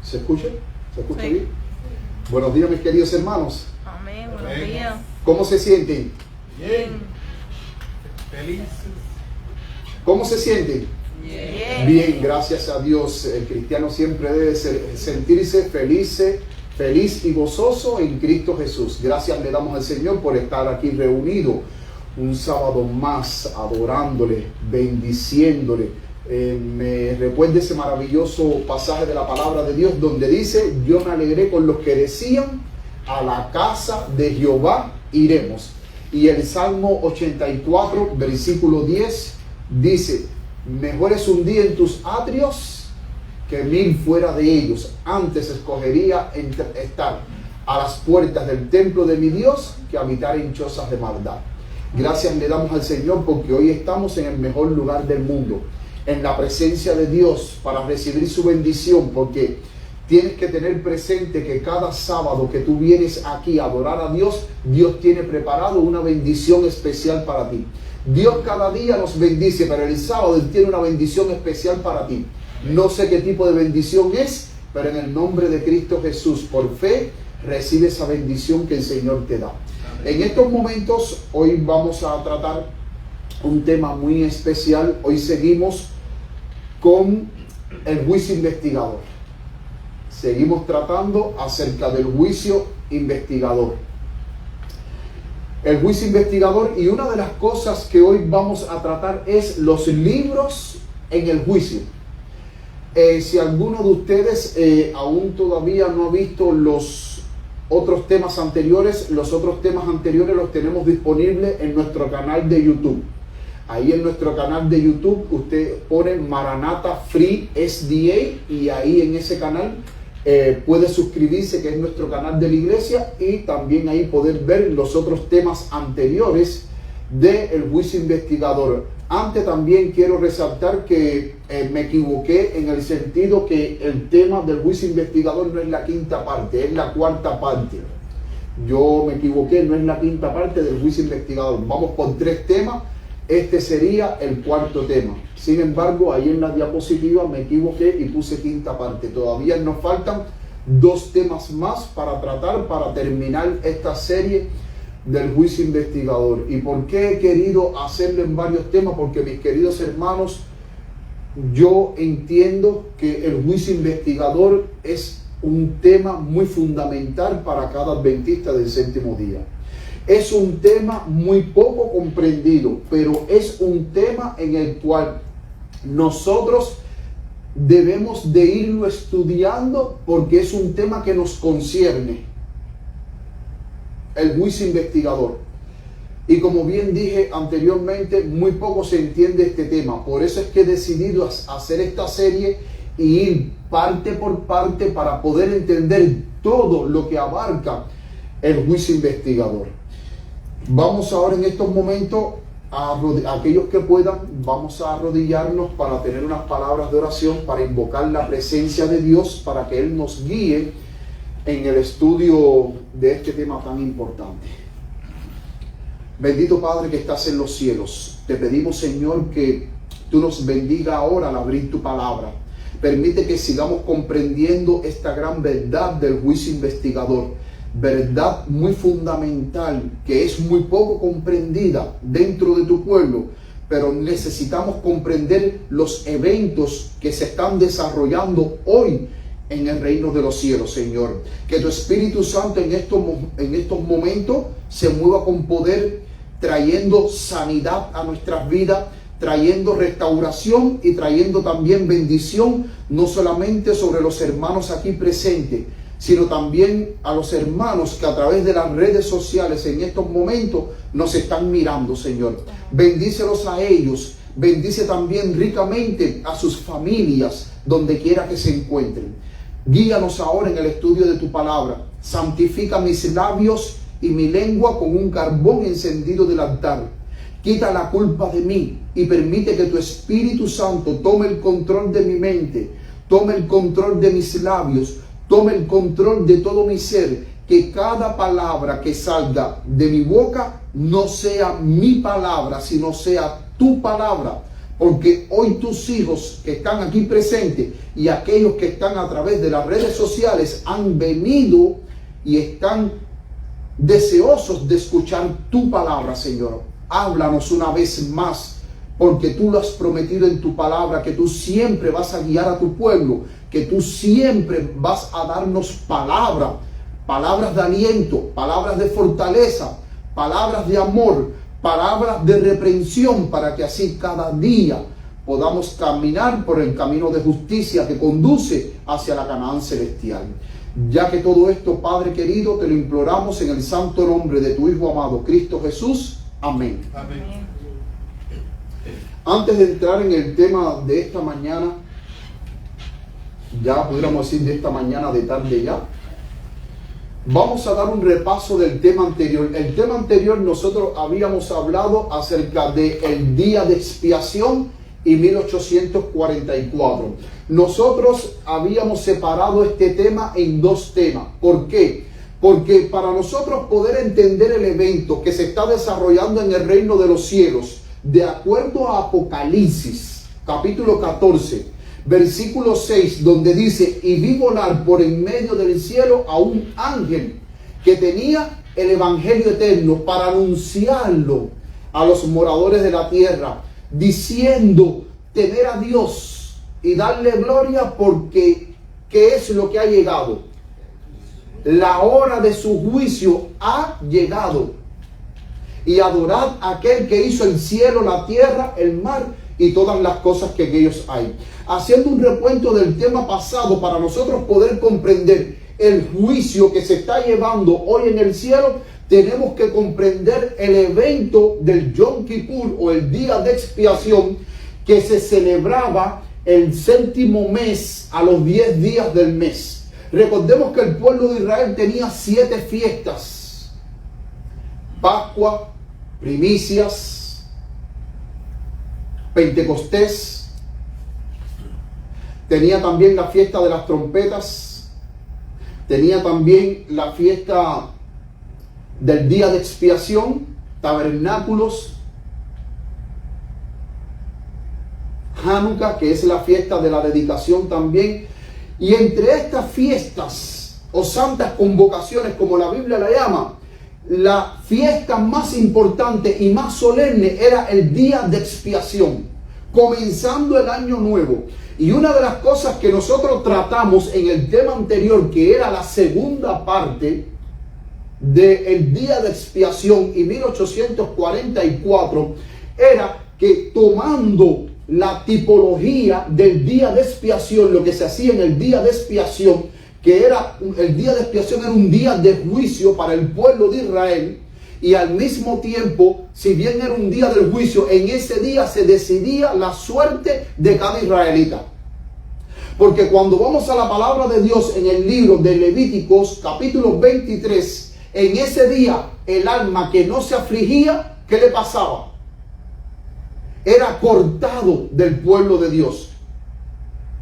¿Se escucha? ¿Se escucha Sí. bien? Buenos días, mis queridos hermanos. Amén, buenos días. ¿Cómo se sienten? Bien. Felices. ¿Cómo se sienten? Bien. Bien, gracias a Dios. El cristiano siempre debe sentirse feliz y gozoso en Cristo Jesús. Gracias le damos al Señor por estar aquí reunido un sábado más, adorándole, bendiciéndole. Me recuerda ese maravilloso pasaje de la palabra de Dios donde dice: yo me alegré con los que decían, a la casa de Jehová iremos. Y el Salmo 84, versículo 10 dice: mejor es un día en tus atrios que 1000 fuera de ellos. Antes escogería estar a las puertas del templo de mi Dios que habitar en chozas de maldad. Gracias le damos al Señor porque hoy estamos en el mejor lugar del mundo, en la presencia de Dios, para recibir su bendición, porque tienes que tener presente que cada sábado que tú vienes aquí a adorar a Dios, Dios tiene preparado una bendición especial para ti. Dios cada día nos bendice, pero el sábado Él tiene una bendición especial para ti. No sé qué tipo de bendición es, pero en el nombre de Cristo Jesús, por fe, recibe esa bendición que el Señor te da. En estos momentos, hoy vamos a tratar un tema muy especial. Hoy seguimos con el juicio investigador. Seguimos tratando acerca del juicio investigador. El juicio investigador, y una de las cosas que hoy vamos a tratar es los libros en el juicio. Si alguno de ustedes aún todavía no ha visto los otros temas anteriores, los tenemos disponibles en nuestro canal de YouTube. Ahí en nuestro canal de YouTube usted pone Maranatha Free SDA y ahí en ese canal puede suscribirse, que es nuestro canal de la iglesia, y también ahí poder ver los otros temas anteriores del juicio investigador. Antes también quiero resaltar que me equivoqué en el sentido que el tema del juicio investigador no es la quinta parte, es la cuarta parte. Yo me equivoqué, no es la quinta parte del juicio investigador. Vamos por 3 temas. Este sería el cuarto tema. Sin embargo, ahí en la diapositiva me equivoqué y puse quinta parte. Todavía nos faltan 2 temas más para tratar, para terminar esta serie del juicio investigador. ¿Y por qué he querido hacerlo en varios temas? Porque, mis queridos hermanos, yo entiendo que el juicio investigador es un tema muy fundamental para cada adventista del séptimo día. Es un tema muy poco comprendido, pero es un tema en el cual nosotros debemos de irlo estudiando porque es un tema que nos concierne. El juicio investigador. Y como bien dije anteriormente, muy poco se entiende este tema. Por eso es que he decidido hacer esta serie y ir parte por parte para poder entender todo lo que abarca el juicio investigador. Vamos ahora en estos momentos, aquellos que puedan, vamos a arrodillarnos para tener unas palabras de oración, para invocar la presencia de Dios, para que Él nos guíe en el estudio de este tema tan importante. Bendito Padre que estás en los cielos, te pedimos, Señor, que tú nos bendiga ahora al abrir tu palabra. Permite que sigamos comprendiendo esta gran verdad del juicio investigador, verdad muy fundamental que es muy poco comprendida dentro de tu pueblo, pero necesitamos comprender los eventos que se están desarrollando hoy en el reino de los cielos, Señor. Que tu Espíritu Santo en estos momentos se mueva con poder, trayendo sanidad a nuestras vidas, trayendo restauración y trayendo también bendición, no solamente sobre los hermanos aquí presentes, sino también a los hermanos que a través de las redes sociales en estos momentos nos están mirando, Señor. Bendícelos a ellos, bendice también ricamente a sus familias, donde quiera que se encuentren. Guíanos ahora en el estudio de tu palabra. Santifica mis labios y mi lengua con un carbón encendido del altar. Quita la culpa de mí y permite que tu Espíritu Santo tome el control de mi mente, tome el control de mis labios, tome el control de todo mi ser. Que cada palabra que salga de mi boca no sea mi palabra, sino sea tu palabra, Porque hoy tus hijos que están aquí presentes y aquellos que están a través de las redes sociales han venido y están deseosos de escuchar tu palabra, Señor. Háblanos una vez más, porque tú lo has prometido en tu palabra, que tú siempre vas a guiar a tu pueblo, que tú siempre vas a darnos palabras de aliento, palabras de fortaleza, palabras de amor, palabras de reprensión, para que así cada día podamos caminar por el camino de justicia que conduce hacia la Canaán celestial. Ya que todo esto, Padre querido, te lo imploramos en el santo nombre de tu Hijo amado, Cristo Jesús. Amén. Amén. Antes de entrar en el tema de esta mañana, ya pudiéramos decir de esta mañana de tarde ya, vamos a dar un repaso del tema anterior. El tema anterior nosotros habíamos hablado acerca del día de expiación y 1844. Nosotros habíamos separado este tema en dos temas. ¿Por qué? Porque para nosotros poder entender el evento que se está desarrollando en el reino de los cielos, de acuerdo a Apocalipsis, capítulo 14, versículo 6, donde dice: y vi volar por en medio del cielo a un ángel que tenía el evangelio eterno para anunciarlo a los moradores de la tierra, diciendo: temer a Dios y darle gloria, porque ¿qué es lo que ha llegado? La hora de su juicio ha llegado. Y adorad a aquel que hizo el cielo, la tierra, el mar y todas las cosas que en ellos hay. Haciendo un recuento del tema pasado para nosotros poder comprender el juicio que se está llevando hoy en el cielo, tenemos que comprender el evento del Yom Kippur, o el día de expiación, que se celebraba el séptimo mes, a los 10 días del mes. Recordemos que el pueblo de Israel tenía 7 fiestas: Pascua, primicias, Pentecostés, tenía también la fiesta de las trompetas, tenía también la fiesta del día de expiación, tabernáculos, Hanukkah, que es la fiesta de la dedicación también. Y entre estas fiestas o santas convocaciones, como la Biblia la llama, la fiesta más importante y más solemne era el día de expiación, comenzando el año nuevo. Y una de las cosas que nosotros tratamos en el tema anterior, que era la segunda parte del día de expiación y 1844, era que, tomando la tipología del día de expiación, lo que se hacía en el día de expiación, que era el día de expiación, era un día de juicio para el pueblo de Israel, y al mismo tiempo, si bien era un día del juicio, en ese día se decidía la suerte de cada israelita. Porque cuando vamos a la palabra de Dios en el libro de Levíticos, capítulo 23, en ese día el alma que no se afligía, ¿qué le pasaba? Era cortado del pueblo de Dios.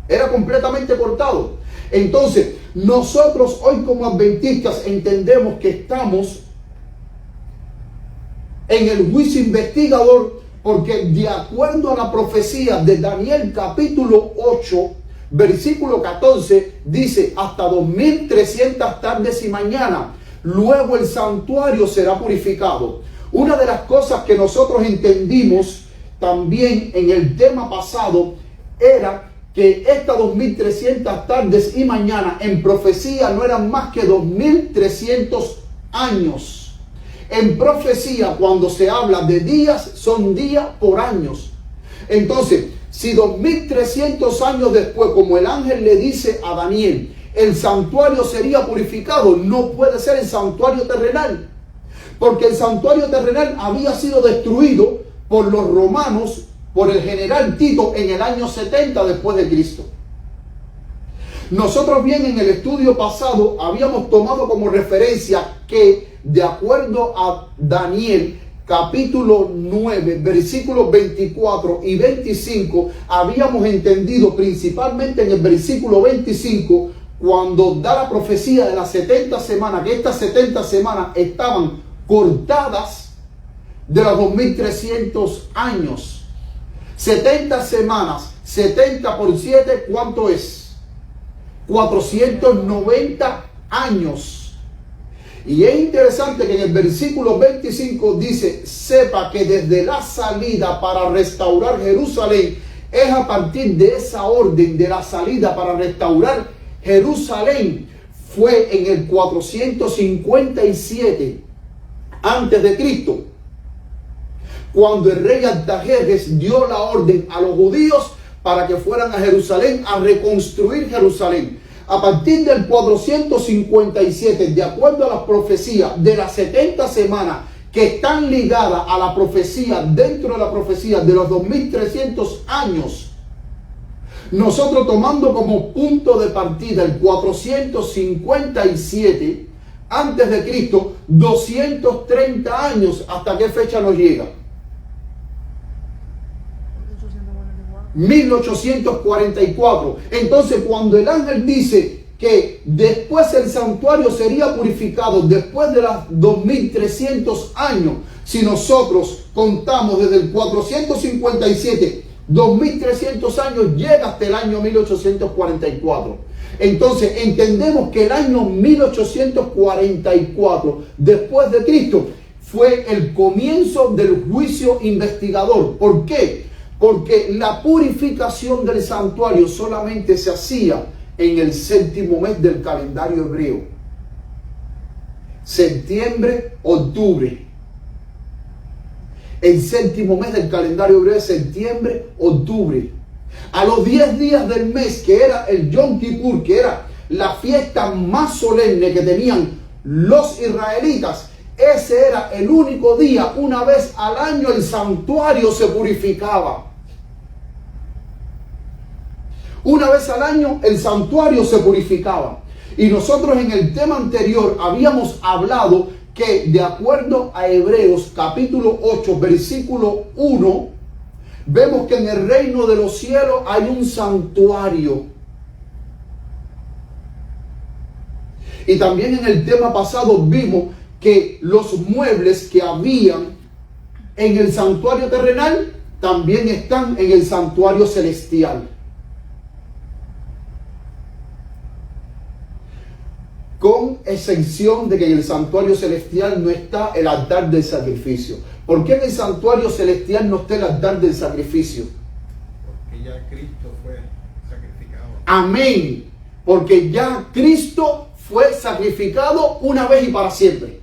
Era completamente cortado. Entonces, nosotros hoy como adventistas entendemos que estamos en el juicio investigador, porque de acuerdo a la profecía de Daniel capítulo 8, versículo 14, dice: hasta 2300 tardes y mañana, luego el santuario será purificado. Una de las cosas que nosotros entendimos también en el tema pasado era que estas 2300 tardes y mañana en profecía no eran más que 2300 años. En profecía, cuando se habla de días, son días por años. Entonces, si 2300 años después, como el ángel le dice a Daniel, el santuario sería purificado, no puede ser el santuario terrenal, porque el santuario terrenal había sido destruido por los romanos, por el general Tito, en el año 70 después de Cristo. Nosotros bien en el estudio pasado habíamos tomado como referencia que, de acuerdo a Daniel capítulo 9, versículos 24 y 25, habíamos entendido principalmente en el versículo 25, cuando da la profecía de las 70 semanas, que estas 70 semanas estaban cortadas de los 2300 años. 70 semanas, 70 por 7, ¿cuánto es? 490 años. Y es interesante que en el versículo 25 dice, sepa que desde la salida para restaurar Jerusalén, es a partir de esa orden de la salida para restaurar Jerusalén, fue en el 457 antes de Cristo, cuando el rey Artajerjes dio la orden a los judíos para que fueran a Jerusalén a reconstruir Jerusalén. A partir del 457, de acuerdo a las profecías de las 70 semanas que están ligadas a la profecía, dentro de la profecía de los 2300 años, nosotros tomando como punto de partida el 457 antes de Cristo, 230 años, ¿hasta qué fecha nos llega? 1844. Entonces, cuando el ángel dice que después el santuario sería purificado después de los 2300 años, si nosotros contamos desde el 457, 2300 años llega hasta el año 1844. Entonces entendemos que el año 1844 después de Cristo fue el comienzo del juicio investigador. ¿Por qué? Porque la purificación del santuario solamente se hacía en el 7º mes del calendario hebreo. Septiembre, octubre. El 7º mes del calendario hebreo es septiembre, octubre. A los 10 días del mes, que era el Yom Kippur, que era la fiesta más solemne que tenían los israelitas, ese era el único día, una vez al año el santuario se purificaba. Una vez al año el santuario se purificaba. Y nosotros en el tema anterior habíamos hablado que de acuerdo a Hebreos capítulo 8 versículo 1, vemos que en el reino de los cielos hay un santuario. Y también en el tema pasado vimos que los muebles que habían en el santuario terrenal también están en el santuario celestial. Con excepción de que en el santuario celestial no está el altar del sacrificio. ¿Por qué en el santuario celestial no está el altar del sacrificio? Porque ya Cristo fue sacrificado. Amén. Porque ya Cristo fue sacrificado una vez y para siempre.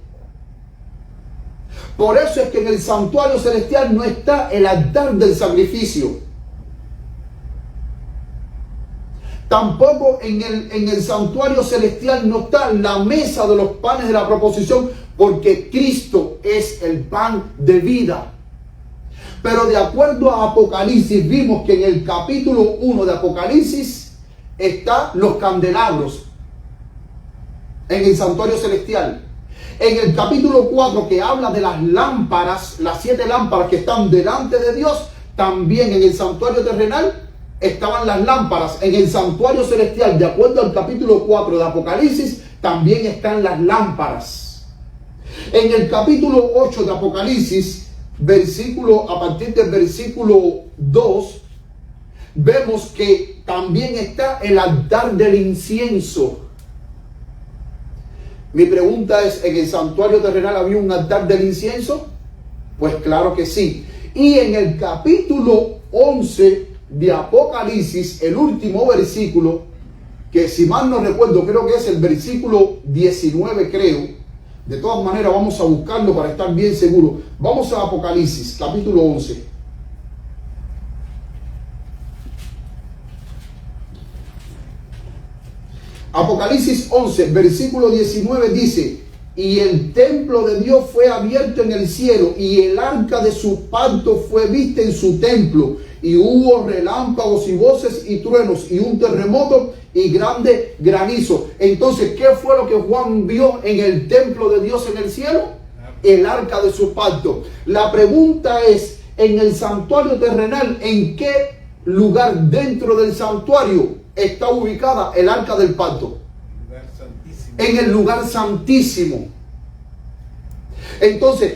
Por eso es que en el santuario celestial no está el altar del sacrificio. Tampoco en el santuario celestial no está la mesa de los panes de la proposición, porque Cristo es el pan de vida. Pero de acuerdo a Apocalipsis, vimos que en el capítulo 1 de Apocalipsis están los candelabros en el santuario celestial. En el capítulo 4, que habla de las lámparas, las 7 lámparas que están delante de Dios, también en el santuario terrenal estaban las lámparas. En el santuario celestial, de acuerdo al capítulo 4 de Apocalipsis, también están las lámparas. En el capítulo 8 de Apocalipsis, a partir del versículo 2, vemos que también está el altar del incienso. Mi pregunta es, ¿en el santuario terrenal había un altar del incienso? Pues claro que sí. Y en el capítulo 11 de Apocalipsis, el último versículo, que si mal no recuerdo, creo que es el versículo 19, creo. De todas maneras, vamos a buscarlo para estar bien seguros. Vamos a Apocalipsis, capítulo 11. Apocalipsis 11, versículo 19 dice: y el templo de Dios fue abierto en el cielo, y el arca de su pacto fue vista en su templo, y hubo relámpagos y voces y truenos, y un terremoto y grande granizo. Entonces, ¿qué fue lo que Juan vio en el templo de Dios en el cielo? El arca de su pacto. La pregunta es, en el santuario terrenal, ¿en qué lugar dentro del santuario está ubicada el arca del pacto? En el lugar santísimo. Entonces,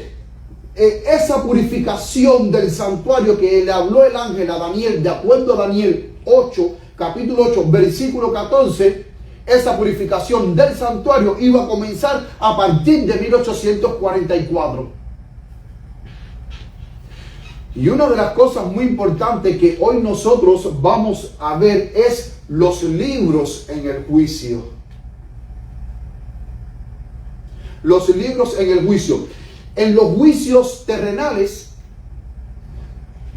esa purificación del santuario que le habló el ángel a Daniel, de acuerdo a Daniel 8, capítulo 8, versículo 14, esa purificación del santuario iba a comenzar a partir de 1844. Y una de las cosas muy importantes que hoy nosotros vamos a ver es los libros en el juicio. Los libros en el juicio. En los juicios terrenales,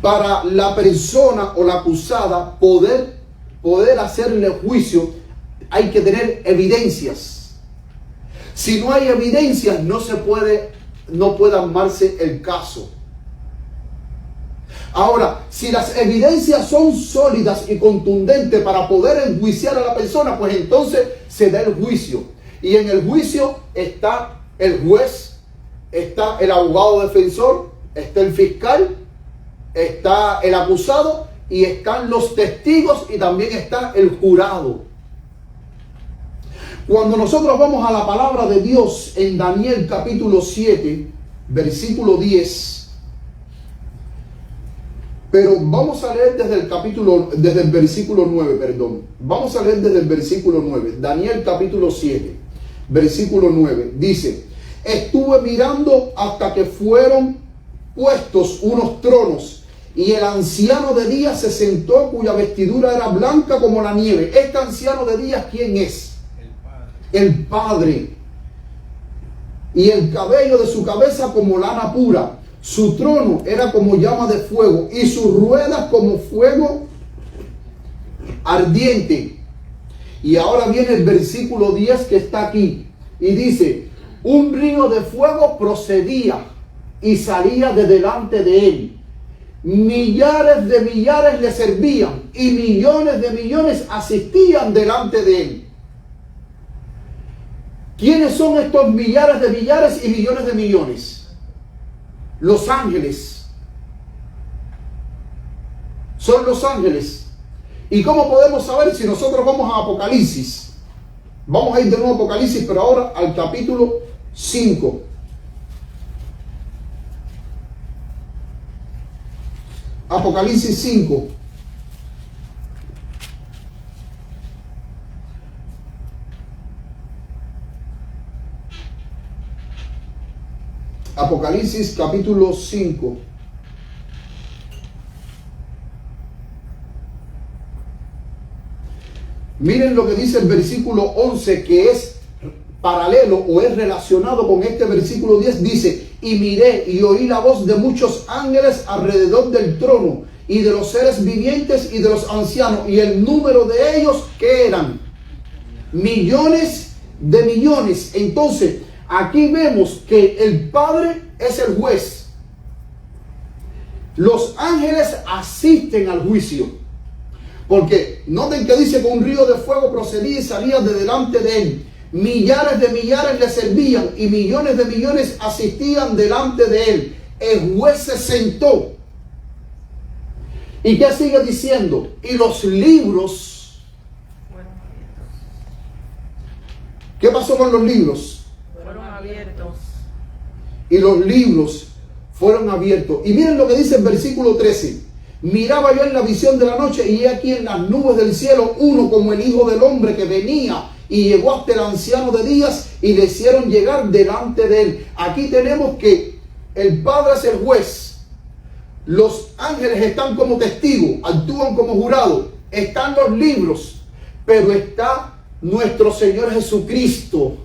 para la persona o la acusada poder hacerle juicio, hay que tener evidencias. Si no hay evidencias, no puede armarse el caso. Ahora, si las evidencias son sólidas y contundentes para poder enjuiciar a la persona, pues entonces se da el juicio. Y en el juicio está el juez, está el abogado defensor, está el fiscal, está el acusado y están los testigos y también está el jurado. Cuando nosotros vamos a la palabra de Dios en Daniel capítulo 7, versículo 10, pero vamos a leer desde el versículo 9, perdón. Vamos a leer desde el versículo 9. Daniel capítulo 7, versículo 9. Dice: estuve mirando hasta que fueron puestos unos tronos, y el anciano de días se sentó, cuya vestidura era blanca como la nieve. Este anciano de días, ¿quién es? El Padre. Y el cabello de su cabeza como lana pura. Su trono era como llama de fuego y sus ruedas como fuego ardiente. Y ahora viene el versículo 10 que está aquí y dice: un río de fuego procedía y salía de delante de él. Millares de millares le servían y millones de millones asistían delante de él. ¿Quiénes son estos millares de millares y millones de millones? Los ángeles. Son los ángeles. ¿Y cómo podemos saber? Si nosotros vamos a Apocalipsis. Vamos a ir de nuevo a Apocalipsis, pero ahora al capítulo 5. Apocalipsis 5. Apocalipsis capítulo 5. Miren lo que dice el versículo 11, que es paralelo o es relacionado con este versículo 10. Dice: y miré y oí la voz de muchos ángeles alrededor del trono, y de los seres vivientes y de los ancianos, y el número de ellos, ¿qué eran? Millones de millones. Entonces, aquí vemos que el Padre es el juez. Los ángeles asisten al juicio. Porque noten que dice que un río de fuego procedía y salía de delante de él. Millares de millares le servían y millones de millones asistían delante de él. El juez se sentó. ¿Y qué sigue diciendo? Y los libros. ¿Qué pasó con los libros? Fueron abiertos. Y los libros fueron abiertos. Y miren lo que dice el versículo 13. Miraba yo en la visión de la noche, y he aquí en las nubes del cielo uno como el Hijo del Hombre, que venía y llegó hasta el anciano de días, y le hicieron llegar delante de él. Aquí tenemos que el Padre es el juez. Los ángeles están como testigos, actúan como jurados. Están los libros, pero está nuestro Señor Jesucristo,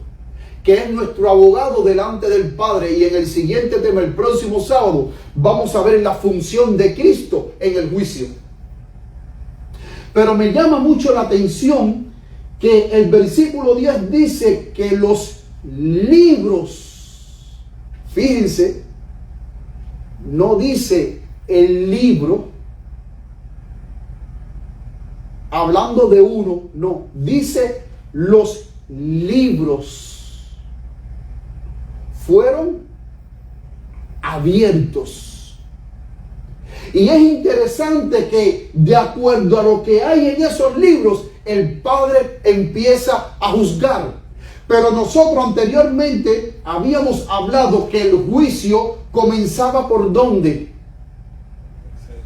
que es nuestro abogado delante del Padre. Y en el siguiente tema, el próximo sábado, vamos a ver la función de Cristo en el juicio. Pero me llama mucho la atención que el versículo 10 dice que los libros, fíjense, no dice el libro, hablando de uno, no, dice los libros fueron abiertos. Y es interesante que, de acuerdo a lo que hay en esos libros, el Padre empieza a juzgar. Pero nosotros anteriormente habíamos hablado que el juicio comenzaba ¿por dónde?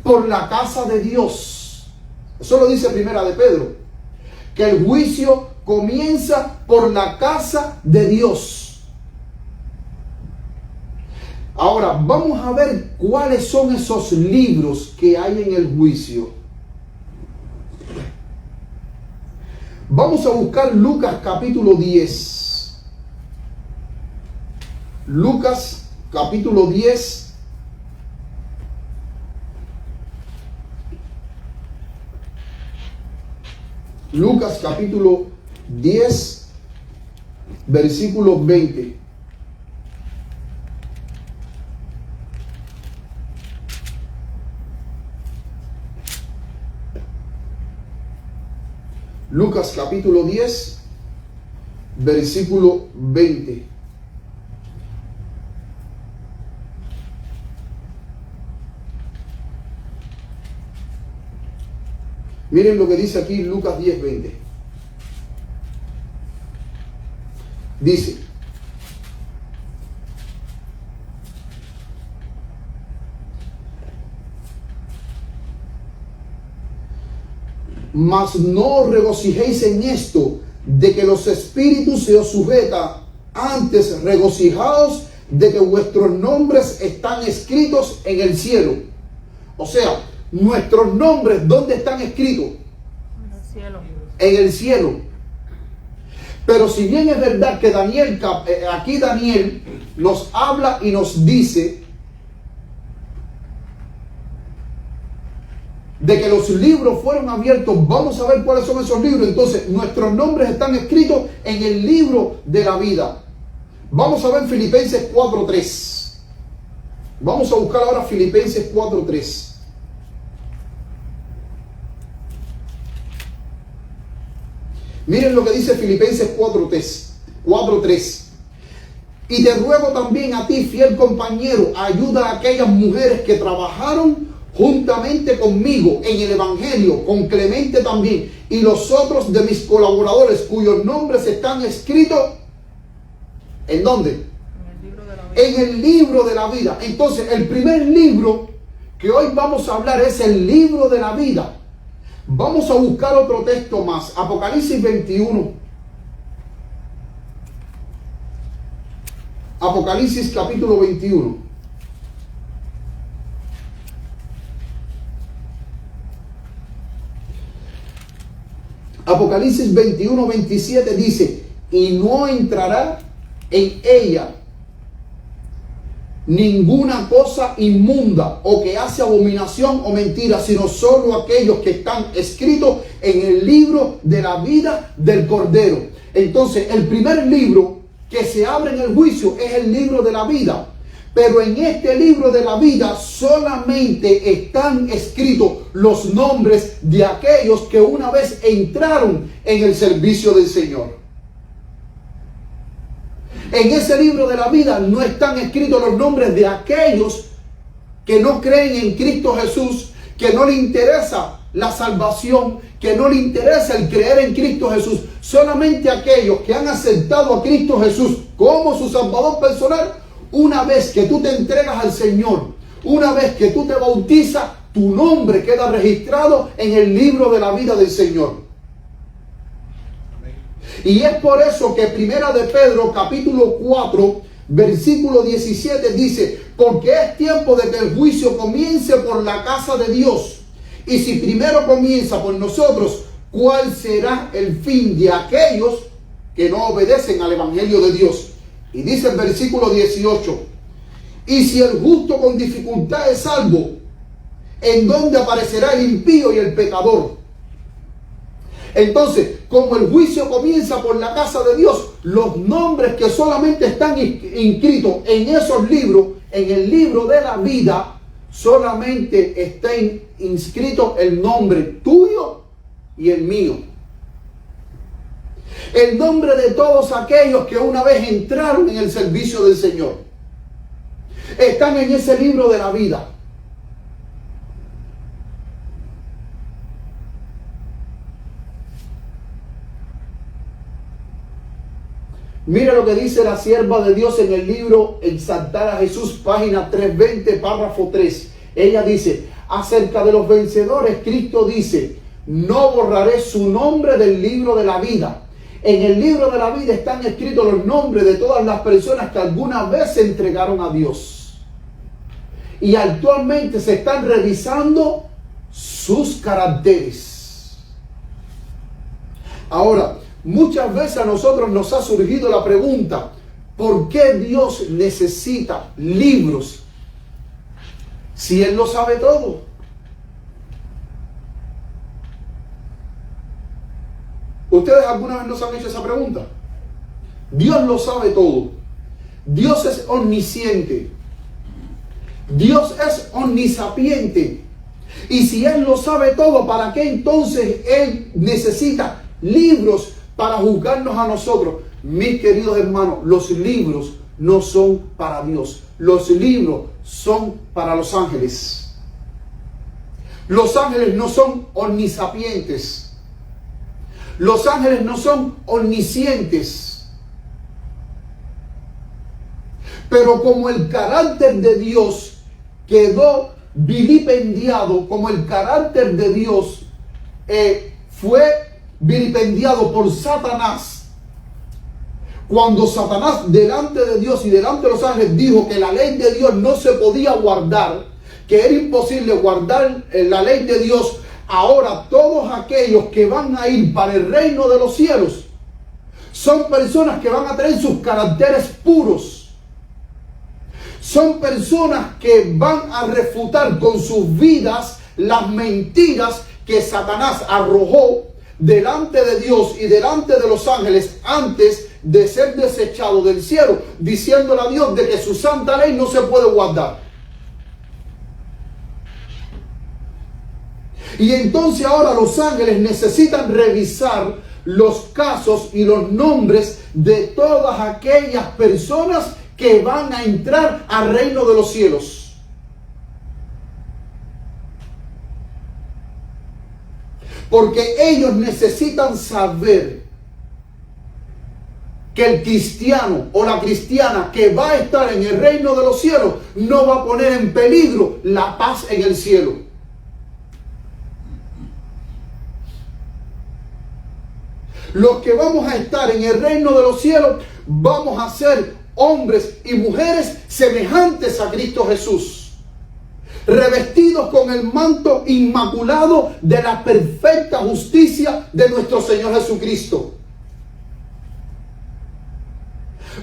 Por la casa de Dios. Eso lo dice Primera de Pedro. Que el juicio comienza por la casa de Dios. Ahora, vamos a ver cuáles son esos libros que hay en el juicio. Vamos a buscar Lucas capítulo 10. Lucas capítulo 10. Lucas capítulo 10, versículo 20. Lucas capítulo 10, versículo 20. Miren lo que dice aquí Lucas 10, 20. Dice: mas no os regocijéis en esto, de que los espíritus se os sujetan, antes regocijaos de que vuestros nombres están escritos en el cielo. O sea, nuestros nombres, ¿dónde están escritos? En el cielo. En el cielo. Pero si bien es verdad que aquí Daniel nos habla y nos dice de que los libros fueron abiertos, vamos a ver cuáles son esos libros. Entonces, nuestros nombres están escritos en el libro de la vida. Vamos a ver Filipenses 4:3. Vamos a buscar ahora Filipenses 4:3. Miren lo que dice Filipenses 4:3. Y te ruego también a ti, fiel compañero, ayuda a aquellas mujeres que trabajaron juntamente conmigo en el Evangelio, con Clemente también, y los otros de mis colaboradores, cuyos nombres están escritos, ¿en dónde? En el libro de la vida. En el libro de la vida. Entonces, el primer libro que hoy vamos a hablar es el libro de la vida. Vamos a buscar otro texto más. Apocalipsis 21. Apocalipsis capítulo 21. Apocalipsis 21, 27 dice: y no entrará en ella ninguna cosa inmunda o que hace abominación o mentira, sino solo aquellos que están escritos en el libro de la vida del Cordero. Entonces, el primer libro que se abre en el juicio es el libro de la vida. Pero en este libro de la vida solamente están escritos los nombres de aquellos que una vez entraron en el servicio del Señor. En ese libro de la vida no están escritos los nombres de aquellos que no creen en Cristo Jesús, que no le interesa la salvación, que no le interesa el creer en Cristo Jesús. Solamente aquellos que han aceptado a Cristo Jesús como su Salvador personal. Una vez que tú te entregas al Señor, una vez que tú te bautizas, tu nombre queda registrado en el libro de la vida del Señor. Y es por eso que Primera de Pedro, capítulo 4, versículo 17 dice: porque es tiempo de que el juicio comience por la casa de Dios. Y si primero comienza por nosotros, ¿cuál será el fin de aquellos que no obedecen al Evangelio de Dios? Y dice el versículo 18: y si el justo con dificultad es salvo, ¿en dónde aparecerá el impío y el pecador? Entonces, como el juicio comienza por la casa de Dios, los nombres que solamente están inscritos en esos libros, en el libro de la vida, solamente está inscrito el nombre tuyo y el mío. El nombre de todos aquellos que una vez entraron en el servicio del Señor están en ese libro de la vida. Mire lo que dice la sierva de Dios en el libro Exaltar a Jesús, página 320, párrafo 3. Ella dice, acerca de los vencedores, Cristo dice, no borraré su nombre del libro de la vida. En el libro de la vida están escritos los nombres de todas las personas que alguna vez se entregaron a Dios. Y actualmente se están revisando sus caracteres. Ahora, muchas veces a nosotros nos ha surgido la pregunta, ¿por qué Dios necesita libros si Él lo sabe todo? ¿Ustedes alguna vez nos han hecho esa pregunta? Dios lo sabe todo. Dios es omnisciente. Dios es omnisapiente. Y si Él lo sabe todo, ¿para qué entonces Él necesita libros para juzgarnos a nosotros? Mis queridos hermanos, los libros no son para Dios. Los libros son para los ángeles. Los ángeles no son omnisapientes. Los ángeles no son omniscientes. Pero como el carácter de Dios quedó vilipendiado, como el carácter de Dios fue vilipendiado por Satanás, cuando Satanás delante de Dios y delante de los ángeles dijo que la ley de Dios no se podía guardar, que era imposible guardar la ley de Dios, ahora todos aquellos que van a ir para el reino de los cielos son personas que van a tener sus caracteres puros. Son personas que van a refutar con sus vidas las mentiras que Satanás arrojó delante de Dios y delante de los ángeles antes de ser desechado del cielo, diciéndole a Dios de que su santa ley no se puede guardar. Y entonces ahora los ángeles necesitan revisar los casos y los nombres de todas aquellas personas que van a entrar al reino de los cielos. Porque ellos necesitan saber que el cristiano o la cristiana que va a estar en el reino de los cielos no va a poner en peligro la paz en el cielo. Los que vamos a estar en el reino de los cielos vamos a ser hombres y mujeres semejantes a Cristo Jesús, revestidos con el manto inmaculado de la perfecta justicia de nuestro Señor Jesucristo.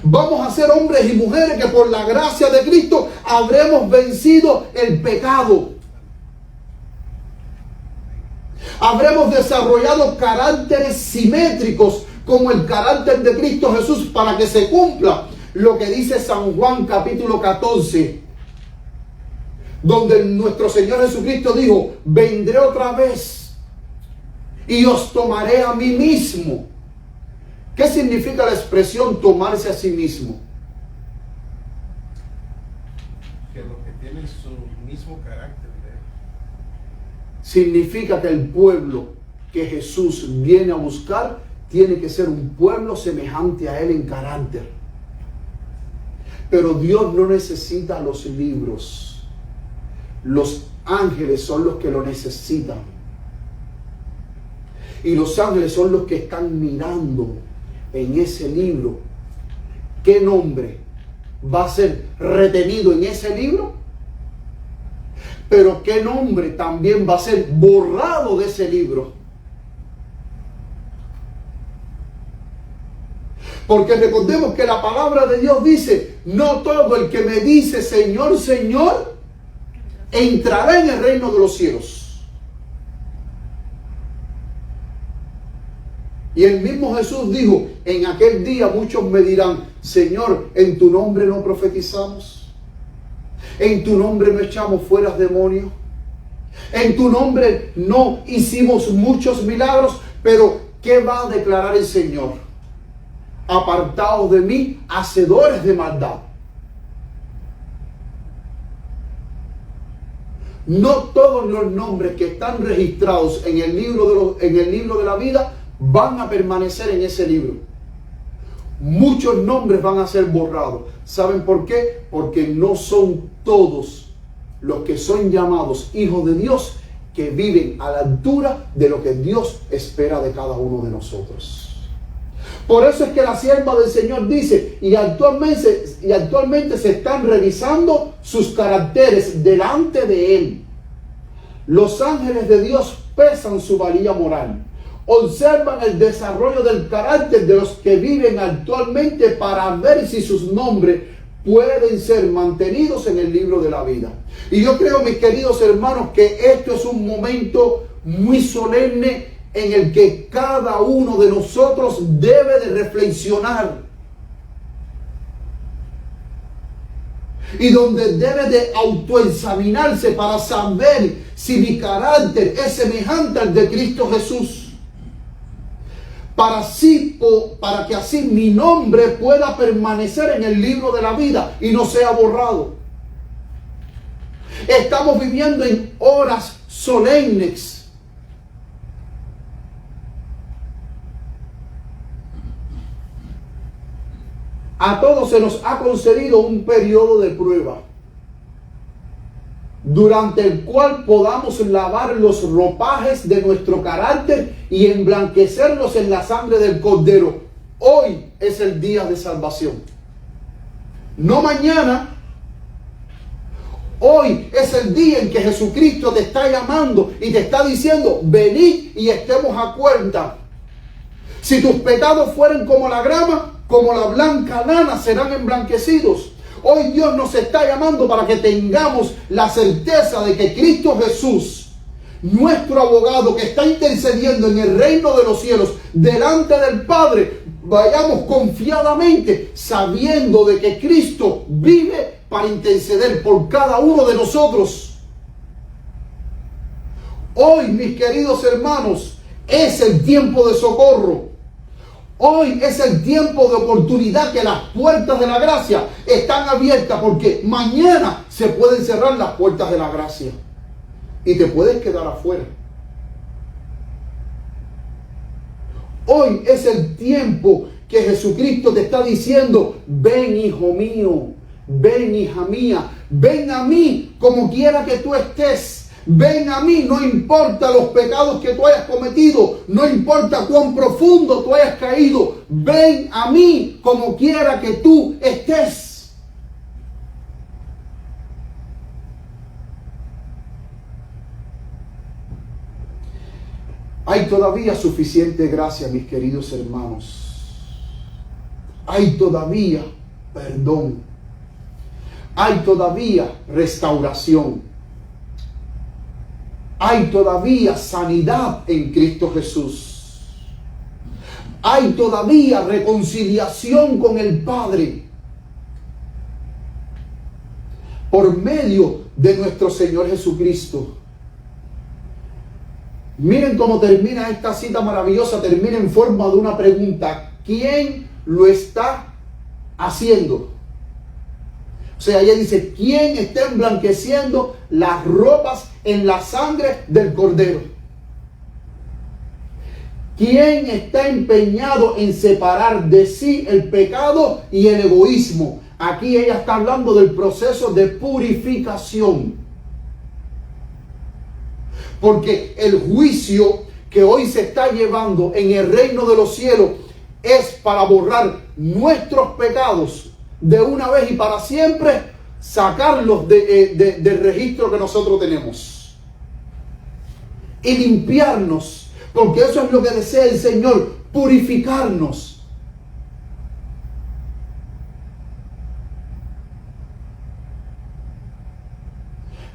Vamos a ser hombres y mujeres que por la gracia de Cristo habremos vencido el pecado. Habremos desarrollado caracteres simétricos como el carácter de Cristo Jesús para que se cumpla lo que dice San Juan capítulo 14, donde nuestro Señor Jesucristo dijo, vendré otra vez y os tomaré a mí mismo. ¿Qué significa la expresión tomarse a sí mismo? Que los que tienen su mismo carácter de Él. Significa que el pueblo que Jesús viene a buscar tiene que ser un pueblo semejante a Él en carácter. Pero Dios no necesita los libros. Los ángeles son los que lo necesitan. Y los ángeles son los que están mirando en ese libro. ¿Qué nombre va a ser retenido en ese libro? Pero ¿qué nombre también va a ser borrado de ese libro? Porque recordemos que la palabra de Dios dice, no todo el que me dice Señor, Señor, entrará en el reino de los cielos. Y el mismo Jesús dijo, en aquel día muchos me dirán, Señor, en tu nombre no profetizamos, en tu nombre no echamos fuera demonios, en tu nombre no hicimos muchos milagros, pero ¿qué va a declarar el Señor? Apartaos de mí, hacedores de maldad. No todos los nombres que están registrados en el libro de la vida van a permanecer en ese libro. muchos nombres van a ser borrados. ¿Saben por qué? Porque no son todos los que son llamados hijos de Dios que viven a la altura de lo que Dios espera de cada uno de nosotros. Por eso es que la sierva del Señor dice, y actualmente se están revisando sus caracteres delante de Él. Los ángeles de Dios pesan su varilla moral. Observan el desarrollo del carácter de los que viven actualmente para ver si sus nombres pueden ser mantenidos en el libro de la vida. Y yo creo, mis queridos hermanos, que esto es un momento muy solemne en el que cada uno de nosotros debe de reflexionar. Y donde debe de autoexaminarse para saber si mi carácter es semejante al de Cristo Jesús. Para que así mi nombre pueda permanecer en el libro de la vida y no sea borrado. Estamos viviendo en horas solemnes. A todos se nos ha concedido un periodo de prueba, durante el cual podamos lavar los ropajes de nuestro carácter y emblanquecerlos en la sangre del Cordero. Hoy es el día de salvación, no mañana. Hoy es el día en que Jesucristo te está llamando y te está diciendo: venid y estemos a cuenta. Si tus pecados fueren como la grama, como la blanca lana, serán emblanquecidos. Hoy Dios nos está llamando para que tengamos la certeza de que Cristo Jesús, nuestro abogado que está intercediendo en el reino de los cielos delante del Padre, vayamos confiadamente sabiendo de que Cristo vive para interceder por cada uno de nosotros. Hoy, mis queridos hermanos, es el tiempo de socorro. Hoy es el tiempo de oportunidad, que las puertas de la gracia están abiertas, porque mañana se pueden cerrar las puertas de la gracia y te puedes quedar afuera. Hoy es el tiempo que Jesucristo te está diciendo: ven, hijo mío, ven, hija mía, ven a mí como quiera que tú estés. Ven a mí, no importa los pecados que tú hayas cometido, no importa cuán profundo tú hayas caído. Ven a mí como quiera que tú estés. Hay todavía suficiente gracia, mis queridos hermanos. Hay todavía perdón. Hay todavía restauración. Hay todavía sanidad en Cristo Jesús. Hay todavía reconciliación con el Padre por medio de nuestro Señor Jesucristo. Miren cómo termina esta cita maravillosa. Termina en forma de una pregunta: ¿quién lo está haciendo? O sea, ella dice: ¿quién está emblanqueciendo las ropas en la sangre del Cordero? ¿Quién está empeñado en separar de sí el pecado y el egoísmo? Aquí ella está hablando del proceso de purificación. Porque el juicio que hoy se está llevando en el reino de los cielos es para borrar nuestros pecados de una vez y para siempre, sacarlos del registro que nosotros tenemos y limpiarnos, porque eso es lo que desea el Señor: purificarnos.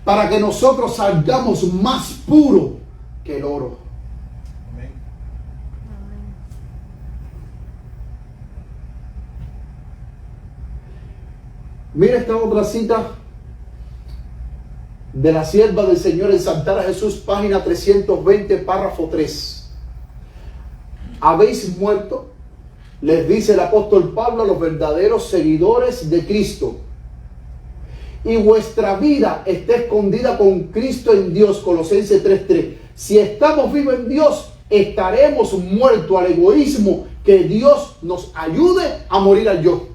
Para que nosotros salgamos más puros que el oro. Amén. Mira esta otra cita de la sierva del Señor: exaltar a Jesús, página 320, párrafo 3. Habéis muerto, les dice el apóstol Pablo a los verdaderos seguidores de Cristo, y vuestra vida está escondida con Cristo en Dios. Colosenses 3:3. Si estamos vivos en Dios, estaremos muertos al egoísmo que Dios nos ayude a morir al yo.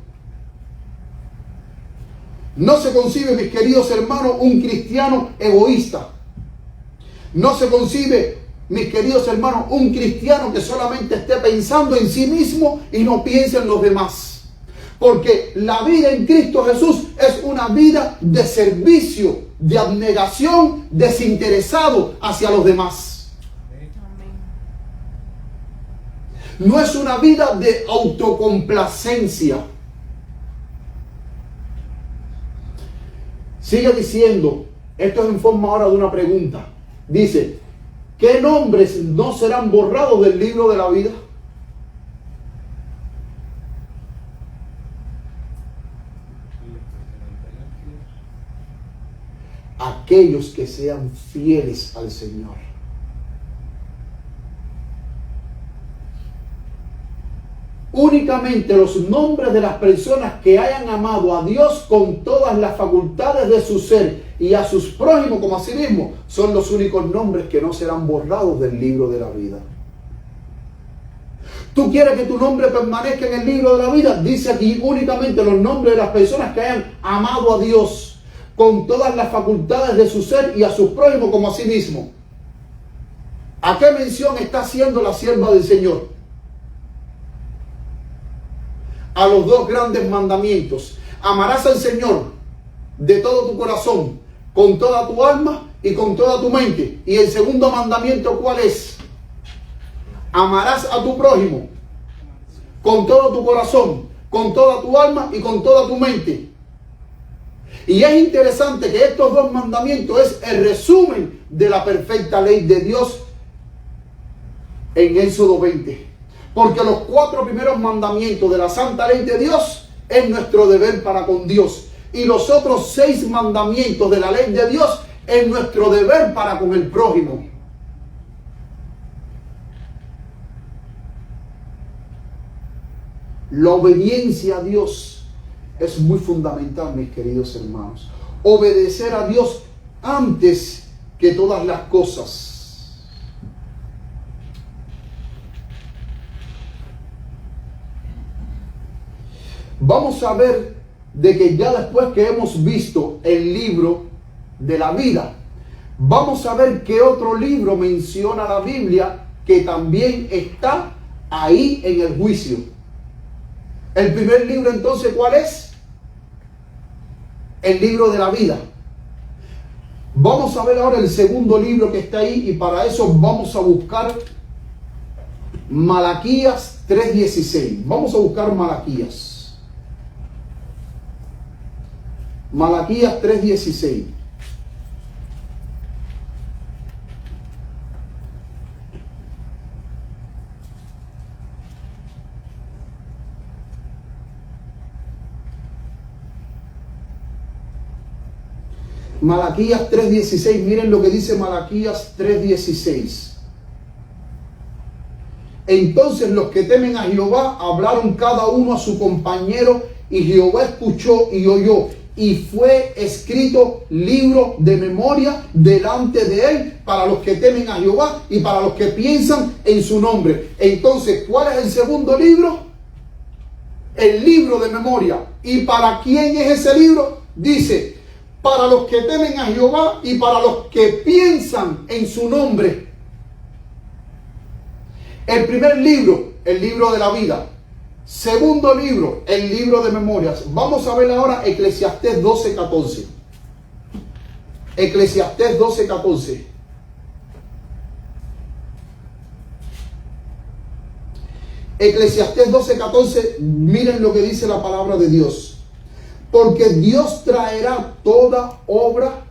No se concibe, mis queridos hermanos, un cristiano egoísta. No se concibe, mis queridos hermanos, un cristiano que solamente esté pensando en sí mismo y no piense en los demás. Porque la vida en Cristo Jesús es una vida de servicio, de abnegación, desinteresado hacia los demás. Amén. No es una vida de autocomplacencia. Sigue diciendo, esto es en forma ahora de una pregunta. Dice, ¿qué nombres no serán borrados del libro de la vida? Aquellos que sean fieles al Señor. Únicamente los nombres de las personas que hayan amado a Dios con todas las facultades de su ser y a sus prójimos como a sí mismos son los únicos nombres que no serán borrados del libro de la vida. ¿Tú quieres que tu nombre permanezca en el libro de la vida? Dice aquí únicamente los nombres de las personas que hayan amado a Dios con todas las facultades de su ser y a sus prójimos como a sí mismo. ¿A qué mención está haciendo la sierva del Señor? A los dos grandes mandamientos. Amarás al Señor de todo tu corazón, con toda tu alma y con toda tu mente. Y el segundo mandamiento, ¿cuál es? Amarás a tu prójimo con todo tu corazón, con toda tu alma y con toda tu mente. Y es interesante que estos dos mandamientos es el resumen de la perfecta ley de Dios en Éxodo 20. Porque los 4 primeros mandamientos de la santa ley de Dios es nuestro deber para con Dios. Y los otros 6 mandamientos de la ley de Dios es nuestro deber para con el prójimo. La obediencia a Dios es muy fundamental, mis queridos hermanos. Obedecer a Dios antes que todas las cosas. Vamos a ver de que ya después que hemos visto el libro de la vida, vamos a ver qué otro libro menciona la Biblia que también está ahí en el juicio. El primer libro entonces, ¿cuál es? El libro de la vida. Vamos a ver ahora el segundo libro que está ahí y para eso vamos a buscar Malaquías 3:16. Vamos a buscar Malaquías. Malaquías 3:16. Malaquías 3:16. Miren lo que dice Malaquías 3:16. Entonces los que temen a Jehová hablaron cada uno a su compañero y Jehová escuchó y oyó. Y fue escrito libro de memoria delante de él para los que temen a Jehová y para los que piensan en su nombre. Entonces, ¿cuál es el segundo libro? El libro de memoria. ¿Y para quién es ese libro? Dice, para los que temen a Jehová y para los que piensan en su nombre. El primer libro, el libro de la vida. Segundo libro, el libro de memorias. Vamos a ver ahora Eclesiastés 12:14. Eclesiastés 12:14. Eclesiastés 12:14, miren lo que dice la palabra de Dios. Porque Dios traerá toda obra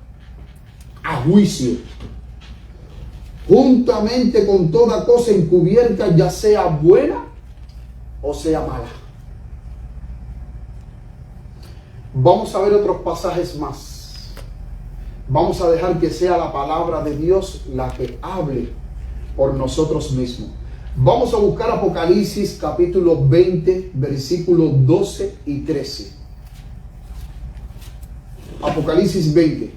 a juicio, juntamente con toda cosa encubierta, ya sea buena o sea mala. Vamos a ver otros pasajes más. Vamos a dejar que sea la palabra de Dios la que hable por nosotros mismos. Vamos a buscar Apocalipsis capítulo 20, versículos 12 y 13. Apocalipsis 20.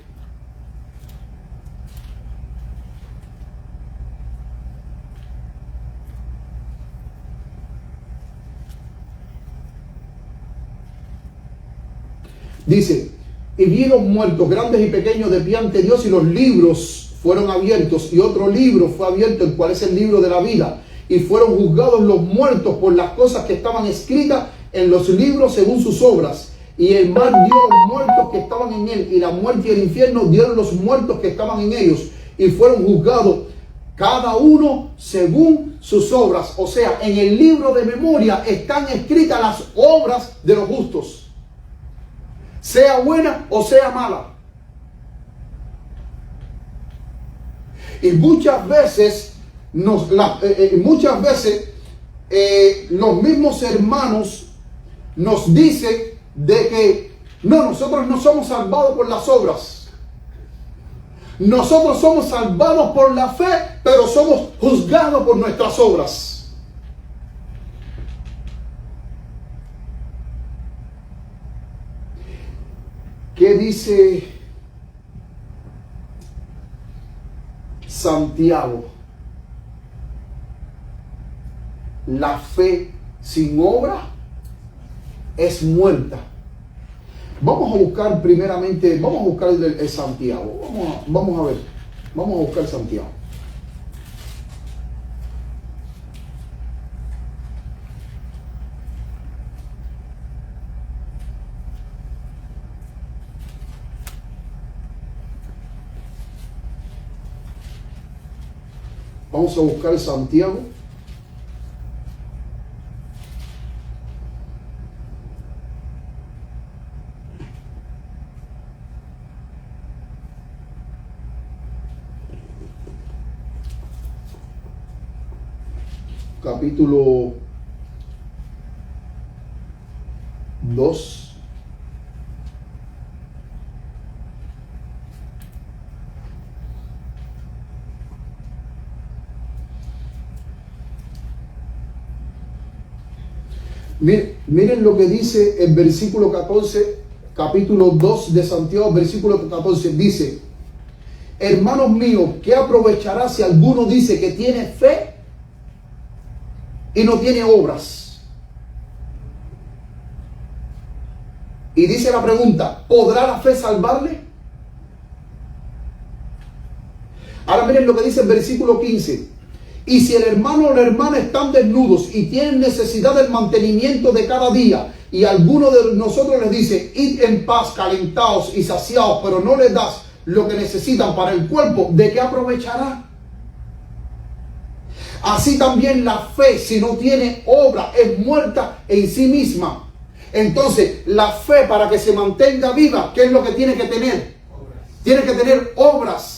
Dice, y vi los muertos, grandes y pequeños, de pie ante Dios, y los libros fueron abiertos, y otro libro fue abierto, el cual es el libro de la vida. Y fueron juzgados los muertos por las cosas que estaban escritas en los libros según sus obras. Y el mar dio a los muertos que estaban en él, y la muerte y el infierno dieron los muertos que estaban en ellos, y fueron juzgados cada uno según sus obras. O sea, en el libro de memoria están escritas las obras de los justos, sea buena o sea mala. Y muchas veces los mismos hermanos nos dicen de que no, nosotros no somos salvados por las obras. Nosotros somos salvados por la fe, pero somos juzgados por nuestras obras. ¿Qué dice Santiago? La fe sin obra es muerta. Vamos a buscar primeramente, vamos a buscar el Santiago. Vamos a ver, vamos a buscar Santiago. Vamos a buscar Santiago. Capítulo 2. Miren lo que dice el versículo 14, capítulo 2 de Santiago, versículo 14. Dice: hermanos míos, ¿qué aprovechará si alguno dice que tiene fe y no tiene obras? Y dice la pregunta: ¿podrá la fe salvarle? Ahora miren lo que dice el versículo 15. Y si el hermano o la hermana están desnudos y tienen necesidad del mantenimiento de cada día, y alguno de nosotros les dice: id en paz, calentados y saciados, pero no les das lo que necesitan para el cuerpo, ¿de qué aprovechará? Así también la fe, si no tiene obra, es muerta en sí misma. Entonces, la fe, para que se mantenga viva, ¿qué es lo que tiene que tener? Tiene que tener obras.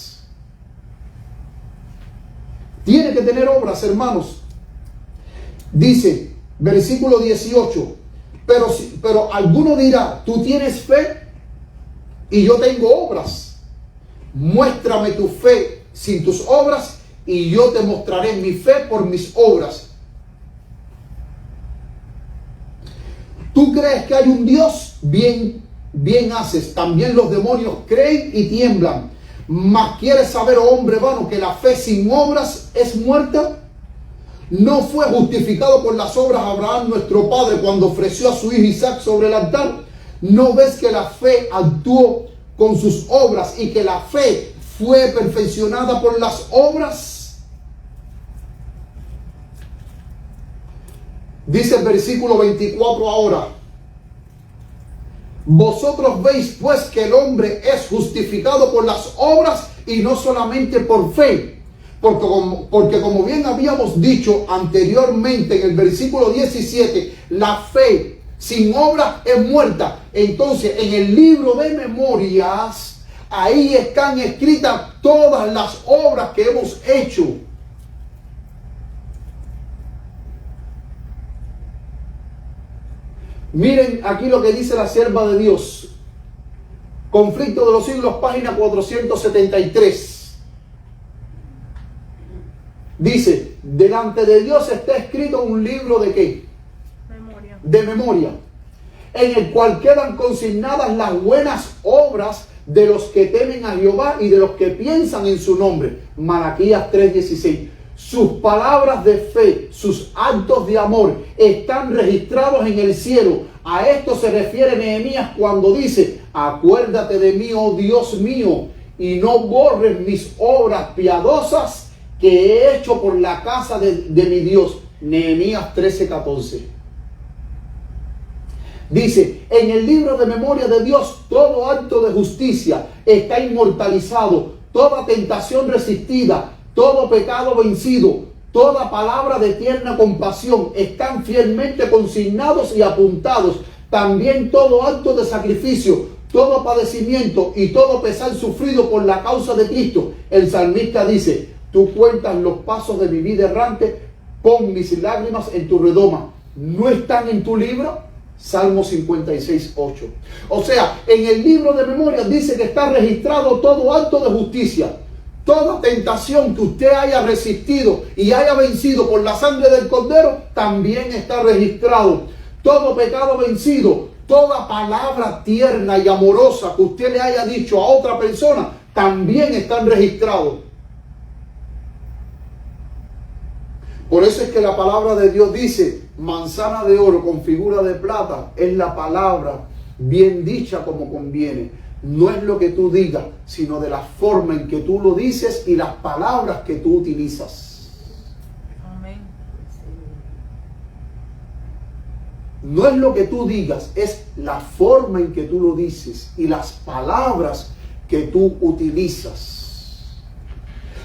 Tiene que tener obras, hermanos. Dice, versículo 18, pero alguno dirá: tú tienes fe y yo tengo obras. Muéstrame tu fe sin tus obras, y yo te mostraré mi fe por mis obras. ¿Tú crees que hay un Dios? Bien haces. También los demonios creen y tiemblan. Mas ¿quieres saber, oh hombre vano, que la fe sin obras es muerta? ¿No fue justificado por las obras Abraham nuestro padre cuando ofreció a su hijo Isaac sobre el altar? ¿No ves que la fe actuó con sus obras y que la fe fue perfeccionada por las obras? Dice el versículo 24 ahora: vosotros veis pues que el hombre es justificado por las obras y no solamente por fe. Porque como bien habíamos dicho anteriormente en el versículo 17, la fe sin obra es muerta. Entonces, en el libro de memorias, ahí están escritas todas las obras que hemos hecho. Miren aquí lo que dice la sierva de Dios. Conflicto de los siglos, página 473. Dice: delante de Dios está escrito un libro ¿de qué? Memoria. De memoria, en el cual quedan consignadas las buenas obras de los que temen a Jehová y de los que piensan en su nombre. Malaquías 3:16. sus palabras de fe, sus actos de amor están registrados en el cielo. A esto se refiere Nehemías cuando dice: acuérdate de mí, oh Dios mío, y no borres mis obras piadosas que he hecho por la casa de mi Dios. Nehemías 13:14. Dice: en el libro de memoria de Dios todo acto de justicia está inmortalizado, toda tentación resistida, todo pecado vencido, toda palabra de tierna compasión están fielmente consignados y apuntados. También todo acto de sacrificio, todo padecimiento y todo pesar sufrido por la causa de Cristo. El salmista dice: tú cuentas los pasos de mi vida errante, pon mis lágrimas en tu redoma. ¿No están en tu libro? Salmo 56:8. O sea, en el libro de memoria dice que está registrado todo acto de justicia. Toda tentación que usted haya resistido y haya vencido por la sangre del Cordero, también está registrado. Todo pecado vencido, toda palabra tierna y amorosa que usted le haya dicho a otra persona, también están registrados. Por eso es que la palabra de Dios dice: manzana de oro con figura de plata es la palabra bien dicha como conviene. No es lo que tú digas, sino de la forma en que tú lo dices y las palabras que tú utilizas. Amén. No es lo que tú digas, es la forma en que tú lo dices y las palabras que tú utilizas.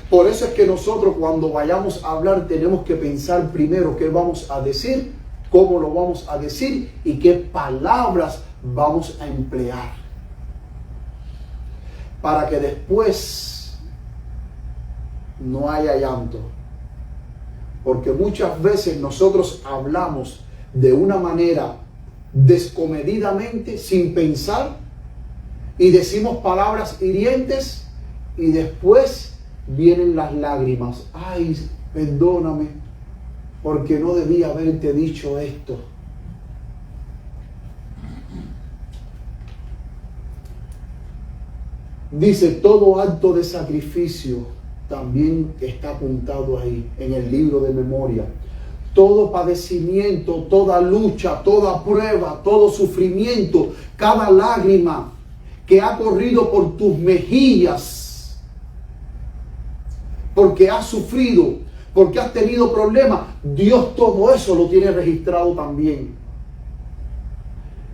Por eso es que nosotros cuando vayamos a hablar tenemos que pensar primero qué vamos a decir, cómo lo vamos a decir y qué palabras vamos a emplear. Para que después no haya llanto. Porque muchas veces nosotros hablamos de una manera descomedidamente, sin pensar, y decimos palabras hirientes, y después vienen las lágrimas. Ay, perdóname, porque no debía haberte dicho esto. Dice: todo acto de sacrificio también está apuntado ahí en el libro de memoria. Todo padecimiento, toda lucha, toda prueba, todo sufrimiento, cada lágrima que ha corrido por tus mejillas, porque has sufrido, porque has tenido problemas, Dios todo eso lo tiene registrado también.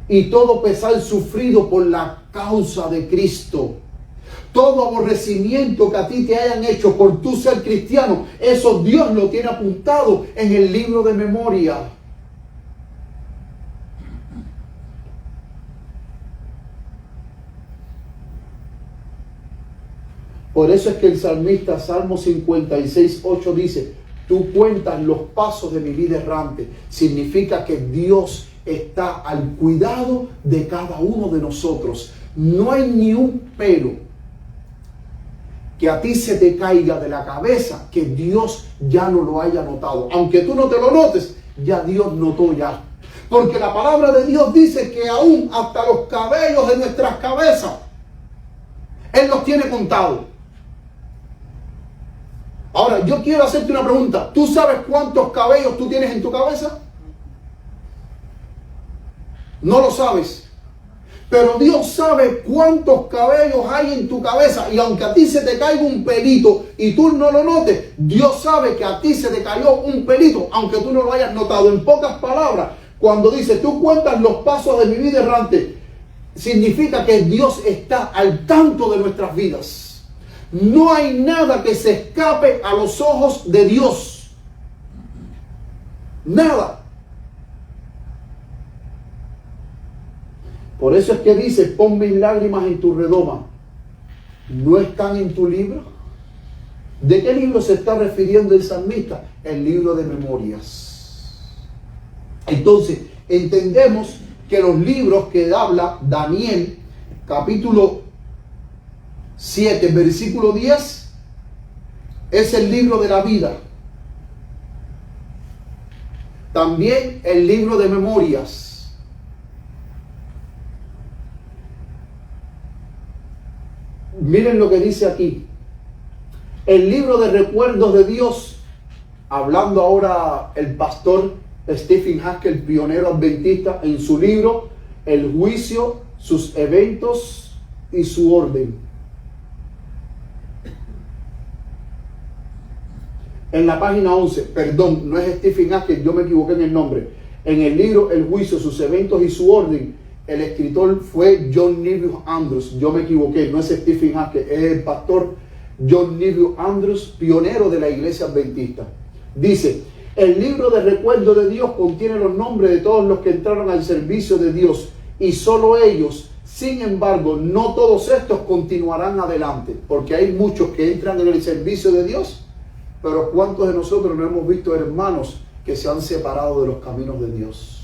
Y todo pesar sufrido por la causa de Cristo. Todo aborrecimiento que a ti te hayan hecho por tú ser cristiano, eso Dios lo tiene apuntado en el libro de memoria. Por eso es que el salmista, Salmo 56:8 dice: tú cuentas los pasos de mi vida errante. Significa que Dios está al cuidado de cada uno de nosotros. No hay ni un pelo que a ti se te caiga de la cabeza que Dios ya no lo haya notado. Aunque tú no te lo notes, ya Dios notó ya. Porque la palabra de Dios dice que aún hasta los cabellos de nuestras cabezas, Él los tiene contados. Ahora, yo quiero hacerte una pregunta. ¿Tú sabes cuántos cabellos tú tienes en tu cabeza? No lo sabes. Pero Dios sabe cuántos cabellos hay en tu cabeza. Y aunque a ti se te caiga un pelito y tú no lo notes, Dios sabe que a ti se te cayó un pelito, aunque tú no lo hayas notado. En pocas palabras, cuando dice: tú cuentas los pasos de mi vida errante, significa que Dios está al tanto de nuestras vidas. No hay nada que se escape a los ojos de Dios. Nada. Por eso es que dice: pon mis lágrimas en tu redoma. ¿No están en tu libro? ¿De qué libro se está refiriendo el salmista? El libro de memorias. Entonces, entendemos que los libros que habla Daniel, capítulo 7, versículo 10, es el libro de la vida. También el libro de memorias. Miren lo que dice aquí. El libro de recuerdos de Dios hablando ahora el pastor Stephen Haskell, pionero adventista, en su libro El juicio, sus eventos y su orden. En la página 11, perdón, no es Stephen Haskell, yo me equivoqué en el nombre. En el libro El juicio, sus eventos y su orden, el escritor fue John Neville Andrews. Yo me equivoqué, no es Stephen Haskell, es el pastor John Neville Andrews, pionero de la iglesia adventista. Dice: el libro de recuerdo de Dios contiene los nombres de todos los que entraron al servicio de Dios, y solo ellos. Sin embargo, no todos estos continuarán adelante, porque hay muchos que entran en el servicio de Dios, pero ¿cuántos de nosotros no hemos visto hermanos que se han separado de los caminos de Dios?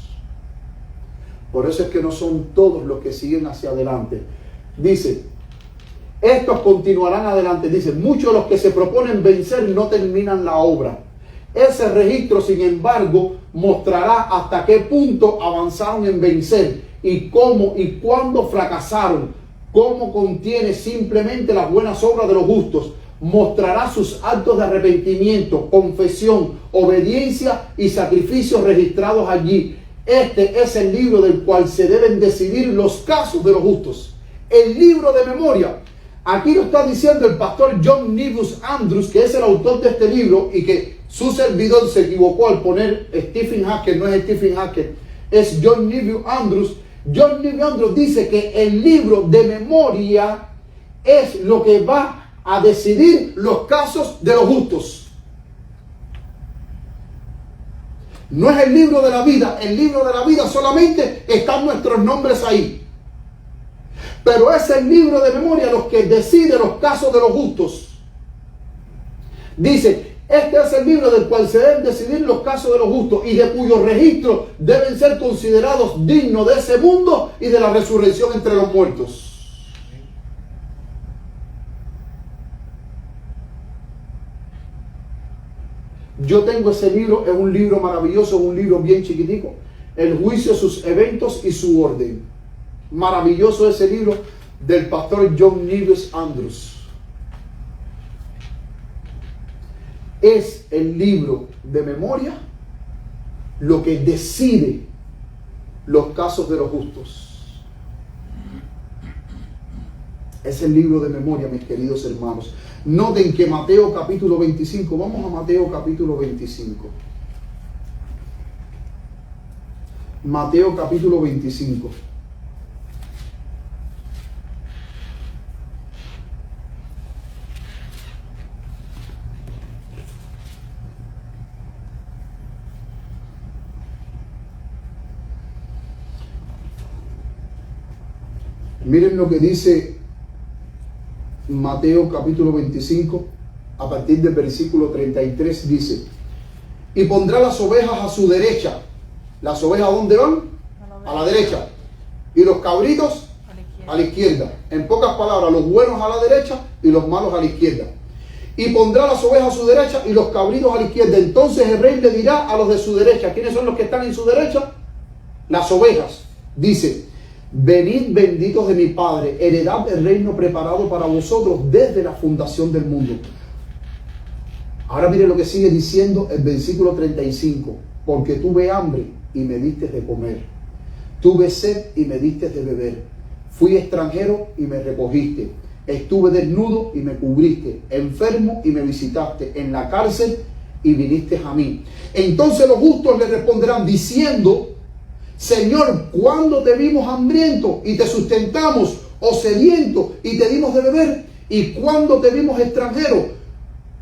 Por eso es que no son todos los que siguen hacia adelante. Dice: estos continuarán adelante. Dice: muchos de los que se proponen vencer no terminan la obra. Ese registro, sin embargo, mostrará hasta qué punto avanzaron en vencer y cómo y cuándo fracasaron. Cómo contiene simplemente las buenas obras de los justos. Mostrará sus actos de arrepentimiento, confesión, obediencia y sacrificios registrados allí. Este es el libro del cual se deben decidir los casos de los justos. El libro de memoria. Aquí lo está diciendo el pastor John Neville Andrews, que es el autor de este libro, y que su servidor se equivocó al poner Stephen Haskell. No es Stephen Haskell, es John Neville Andrews. John Neville Andrews dice que el libro de memoria es lo que va a decidir los casos de los justos. No es el libro de la vida. El libro de la vida solamente están nuestros nombres ahí. Pero es el libro de memoria los que decide los casos de los justos. Dice: este es el libro del cual se deben decidir los casos de los justos y de cuyos registros deben ser considerados dignos de ese mundo y de la resurrección entre los muertos. Yo tengo ese libro, es un libro maravilloso, un libro bien chiquitico. El juicio, sus eventos y su orden. Maravilloso ese libro del pastor John Neville Andrews. Es el libro de memoria lo que decide los casos de los justos. Es el libro de memoria, mis queridos hermanos. Noten que Mateo capítulo 25, vamos a Mateo capítulo 25. Mateo capítulo 25. Miren lo que dice Mateo capítulo 25, a partir del versículo 33, dice: y pondrá las ovejas a su derecha. ¿Las ovejas a dónde van? A la derecha. Y los cabritos a la izquierda. En pocas palabras, los buenos a la derecha y los malos a la izquierda. Y pondrá las ovejas a su derecha y los cabritos a la izquierda. Entonces el rey le dirá a los de su derecha. ¿Quiénes son los que están en su derecha? Las ovejas. Dice: venid benditos de mi Padre, heredad del reino preparado para vosotros desde la fundación del mundo. Ahora mire lo que sigue diciendo el versículo 35. Porque tuve hambre y me diste de comer. Tuve sed y me diste de beber. Fui extranjero y me recogiste. Estuve desnudo y me cubriste. Enfermo y me visitaste. En la cárcel y viniste a mí. Entonces los justos le responderán diciendo: Señor, ¿cuándo te vimos hambriento y te sustentamos, o sediento y te dimos de beber? ¿Y cuándo te vimos extranjero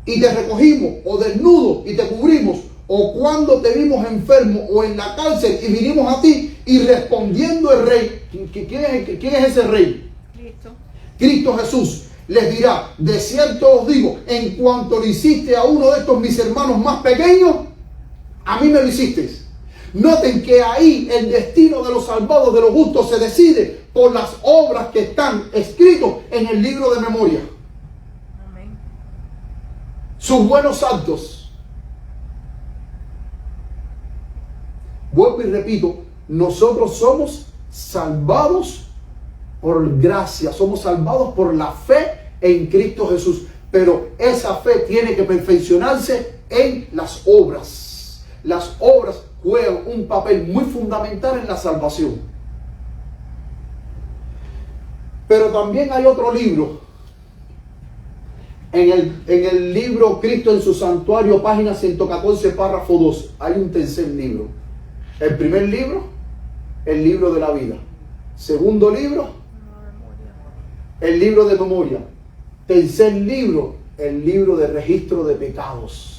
y te recogimos, o desnudo y te cubrimos? ¿O cuándo te vimos enfermo o en la cárcel y vinimos a ti? Y respondiendo el rey, ¿quién es ese rey? Cristo. Cristo Jesús les dirá: de cierto os digo, en cuanto le hiciste a uno de estos mis hermanos más pequeños, a mí me lo hicisteis. Noten que ahí el destino de los salvados, de los justos, se decide por las obras que están escritas en el libro de memoria. Amén. Sus buenos actos. Vuelvo y repito, nosotros somos salvados por gracia, somos salvados por la fe en Cristo Jesús. Pero esa fe tiene que perfeccionarse en las obras. Las obras juegan un papel muy fundamental en la salvación. Pero también hay otro libro. En el libro Cristo en su santuario, página 114, párrafo 2, hay un tercer libro. El primer libro, el libro de la vida. Segundo libro, el libro de memoria. Tercer libro, el libro de registro de pecados.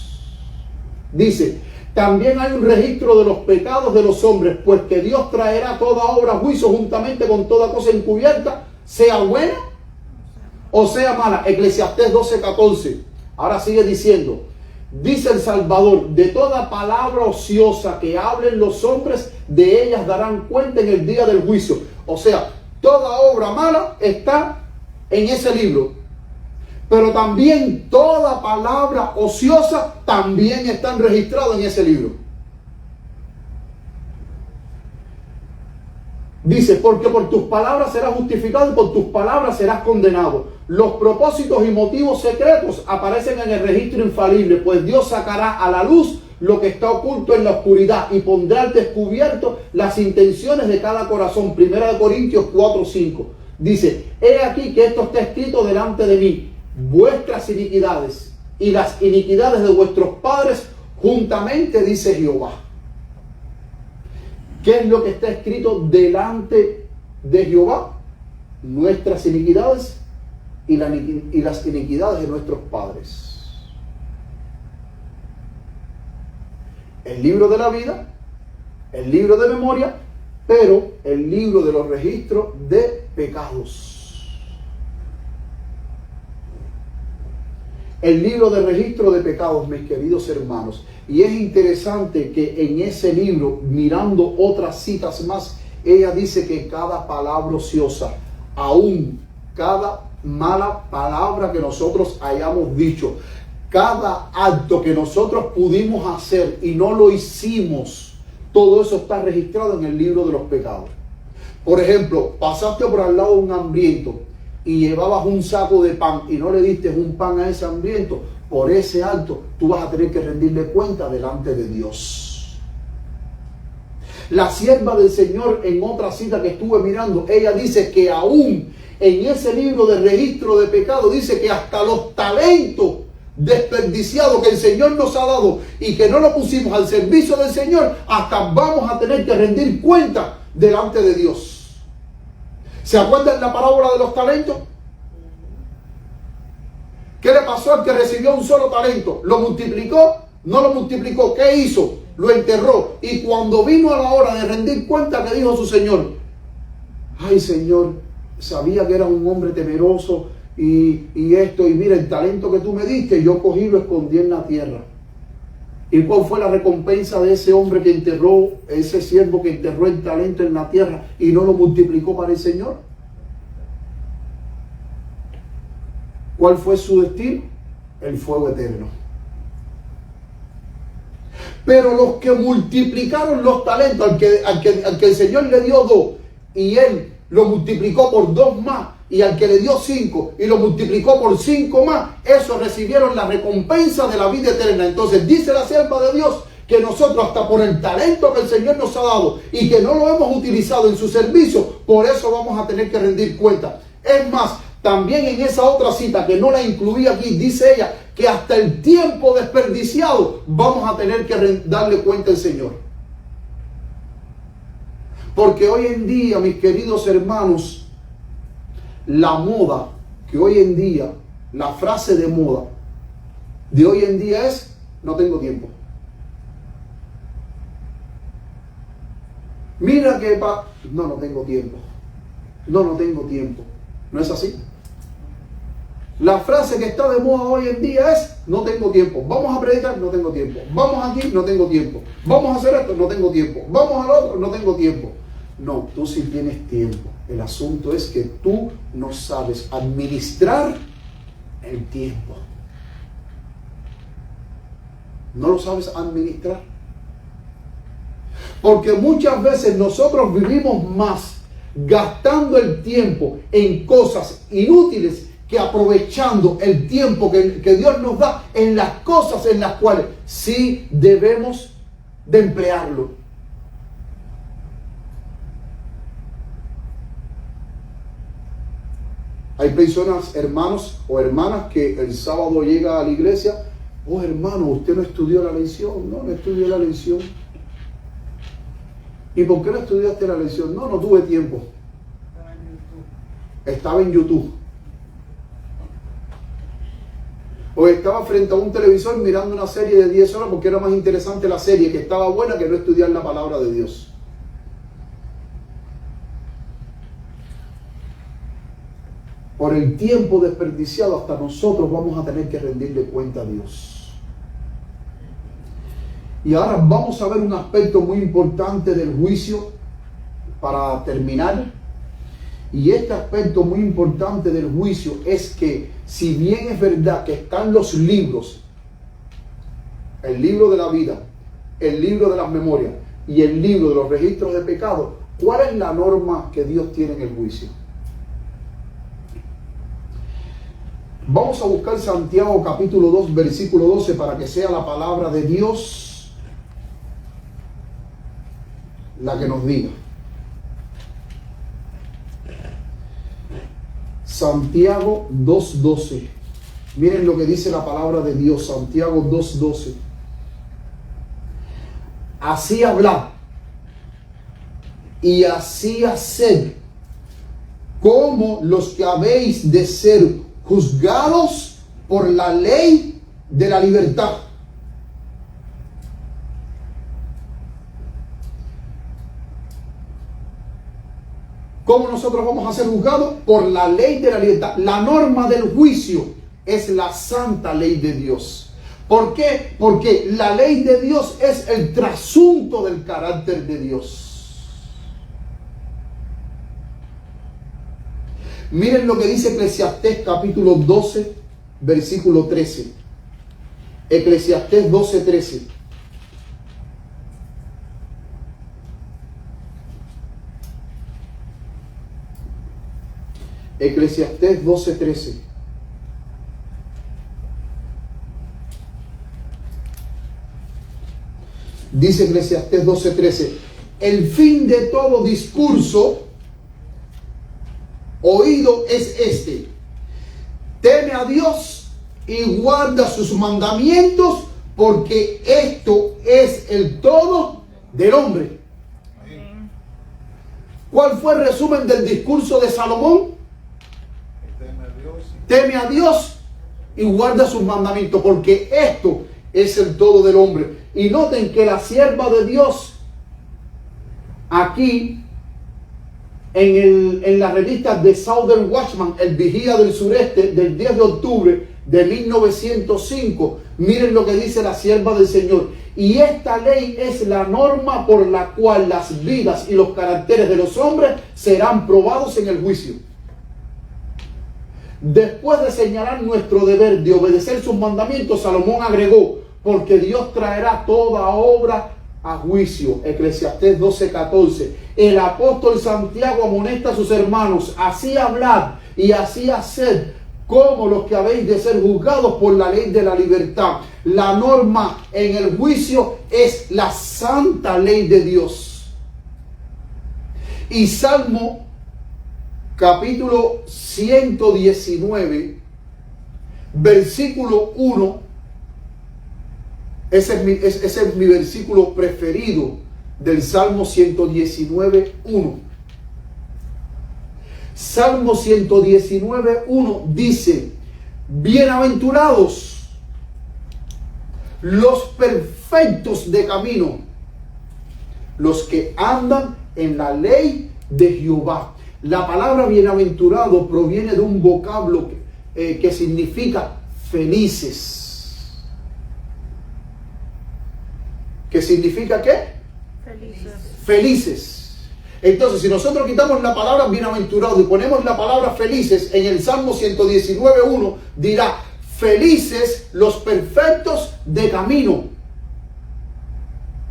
Dice, también hay un registro de los pecados de los hombres, pues que Dios traerá toda obra a juicio juntamente con toda cosa encubierta, sea buena o sea mala. Eclesiastés 12:14. Ahora sigue diciendo, dice el Salvador, de toda palabra ociosa que hablen los hombres, de ellas darán cuenta en el día del juicio. O sea, toda obra mala está en ese libro. Pero también toda palabra ociosa también están registradas en ese libro. Dice, porque por tus palabras serás justificado y por tus palabras serás condenado. Los propósitos y motivos secretos aparecen en el registro infalible, pues Dios sacará a la luz lo que está oculto en la oscuridad y pondrá al descubierto las intenciones de cada corazón. 1 Corintios 4:5. Dice, he aquí que esto está escrito delante de mí, vuestras iniquidades y las iniquidades de vuestros padres juntamente, dice Jehová. ¿Qué es lo que está escrito delante de Jehová? Nuestras iniquidades y las iniquidades de nuestros padres. El libro de la vida, el libro de memoria, pero el libro de los registros de pecados. El libro de registro de pecados, mis queridos hermanos. Y es interesante que en ese libro, mirando otras citas más, ella dice que cada palabra ociosa, aún cada mala palabra que nosotros hayamos dicho, cada acto que nosotros pudimos hacer y no lo hicimos, todo eso está registrado en el libro de los pecados. Por ejemplo, pasaste por al lado de un hambriento y llevabas un saco de pan y no le diste un pan a ese hambriento, por ese acto tú vas a tener que rendirle cuenta delante de Dios. La sierva del Señor, en otra cita que estuve mirando, ella dice que aún en ese libro de registro de pecado, dice que hasta los talentos desperdiciados que el Señor nos ha dado y que no lo pusimos al servicio del Señor, hasta vamos a tener que rendir cuenta delante de Dios. ¿Se acuerdan la parábola de los talentos? ¿Qué le pasó al que recibió un solo talento? ¿Lo multiplicó? No lo multiplicó. ¿Qué hizo? Lo enterró. Y cuando vino a la hora de rendir cuenta, que dijo su Señor: ay, Señor, sabía que era un hombre temeroso y esto, y mira, el talento que tú me diste, yo cogí y lo escondí en la tierra. ¿Y cuál fue la recompensa de ese hombre que enterró, ese siervo que enterró el talento en la tierra y no lo multiplicó para el Señor? ¿Cuál fue su destino? El fuego eterno. Pero los que multiplicaron los talentos, al que el Señor le dio 2 y él lo multiplicó por 2 más, y al que le dio 5 y lo multiplicó por 5 más, esos recibieron la recompensa de la vida eterna. Entonces dice la sierva de Dios que nosotros, hasta por el talento que el Señor nos ha dado y que no lo hemos utilizado en su servicio, por eso vamos a tener que rendir cuenta. Es más, también en esa otra cita que no la incluí aquí, dice ella que hasta el tiempo desperdiciado vamos a tener que darle cuenta al Señor. Porque hoy en día, mis queridos hermanos, la moda que hoy en día, la frase de moda de hoy en día es: no tengo tiempo. Mira que no tengo tiempo. No tengo tiempo. ¿No es así? La frase que está de moda hoy en día es: no tengo tiempo. Vamos a predicar, no tengo tiempo. Vamos aquí, no tengo tiempo. Vamos a hacer esto, no tengo tiempo. Vamos al otro, no tengo tiempo. No, tú sí tienes tiempo. El asunto es que tú no sabes administrar el tiempo. No lo sabes administrar. Porque muchas veces nosotros vivimos más gastando el tiempo en cosas inútiles que aprovechando el tiempo que Dios nos da en las cosas en las cuales sí debemos de emplearlo. Hay personas, hermanos o hermanas, que el sábado llega a la iglesia. Oh, hermano, usted no estudió la lección. No estudié la lección. ¿Y por qué no estudiaste la lección? No tuve tiempo. Estaba en YouTube. O estaba frente a un televisor mirando una serie de 10 horas porque era más interesante la serie, que estaba buena, que no estudiar la palabra de Dios. Por el tiempo desperdiciado, hasta nosotros vamos a tener que rendirle cuenta a Dios. Y ahora vamos a ver un aspecto muy importante del juicio para terminar. Y este aspecto muy importante del juicio es que, si bien es verdad que están los libros, el libro de la vida, el libro de las memorias y el libro de los registros de pecado, ¿cuál es la norma que Dios tiene en el juicio? Vamos a buscar Santiago capítulo 2, versículo 12, para que sea la palabra de Dios la que nos diga. Santiago 2:12. Miren lo que dice la palabra de Dios, Santiago 2:12. Así hablad y así haced, como los que habéis de ser juzgados por la ley de la libertad. ¿Cómo nosotros vamos a ser juzgados? Por la ley de la libertad. La norma del juicio es la santa ley de Dios. ¿Por qué? Porque la ley de Dios es el trasunto del carácter de Dios. Miren lo que dice Eclesiastés capítulo 12, versículo 13. Eclesiastés 12, 13. Eclesiastés 12, 13. Dice Eclesiastés 12, 13. El fin de todo discurso oído es este: teme a Dios y guarda sus mandamientos, porque esto es el todo del hombre. Amén. ¿Cuál fue el resumen del discurso de Salomón? Teme a Dios y guarda sus mandamientos, porque esto es el todo del hombre. Y noten que la sierva de Dios, aquí en la revista de Southern Watchman, el Vigía del Sureste, del 10 de octubre de 1905, miren lo que dice la sierva del Señor: y esta ley es la norma por la cual las vidas y los caracteres de los hombres serán probados en el juicio. Después de señalar nuestro deber de obedecer sus mandamientos, Salomón agregó: porque Dios traerá toda obra a juicio. Eclesiastés 12:14. El apóstol Santiago amonesta a sus hermanos: así hablad y así haced, como los que habéis de ser juzgados por la ley de la libertad. La norma en el juicio es la santa ley de Dios. Y Salmo capítulo 119, versículo 1, ese es mi versículo preferido del Salmo 119, 1. Salmo 119, 1 dice: bienaventurados los perfectos de camino, los que andan en la ley de Jehová. La palabra bienaventurado proviene de un vocablo que significa felices. ¿Qué significa qué? Felices. Felices. Entonces, si nosotros quitamos la palabra bienaventurado y ponemos la palabra felices, en el Salmo 119:1 dirá: felices los perfectos de camino.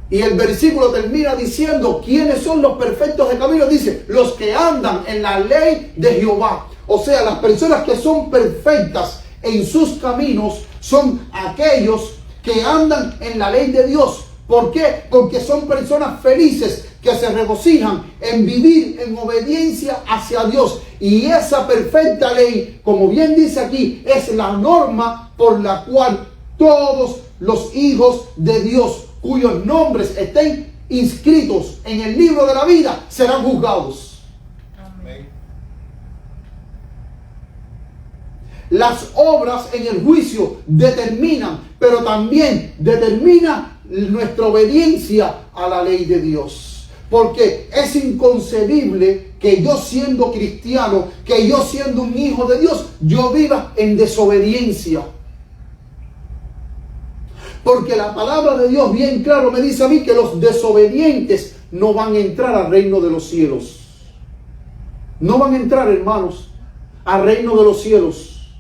Y el versículo termina diciendo: ¿quiénes son los perfectos de camino? Dice: los que andan en la ley de Jehová. O sea, las personas que son perfectas en sus caminos son aquellos que andan en la ley de Dios. ¿Por qué? Porque son personas felices que se regocijan en vivir en obediencia hacia Dios. Y esa perfecta ley, como bien dice aquí, es la norma por la cual todos los hijos de Dios cuyos nombres estén inscritos en el libro de la vida serán juzgados. Amén. Las obras en el juicio determinan, pero también determina nuestra obediencia a la ley de Dios. Porque es inconcebible que yo siendo cristiano, que yo siendo un hijo de Dios, yo viva en desobediencia. Porque la palabra de Dios bien claro me dice a mí que los desobedientes no van a entrar al reino de los cielos. No van a entrar, hermanos, al reino de los cielos.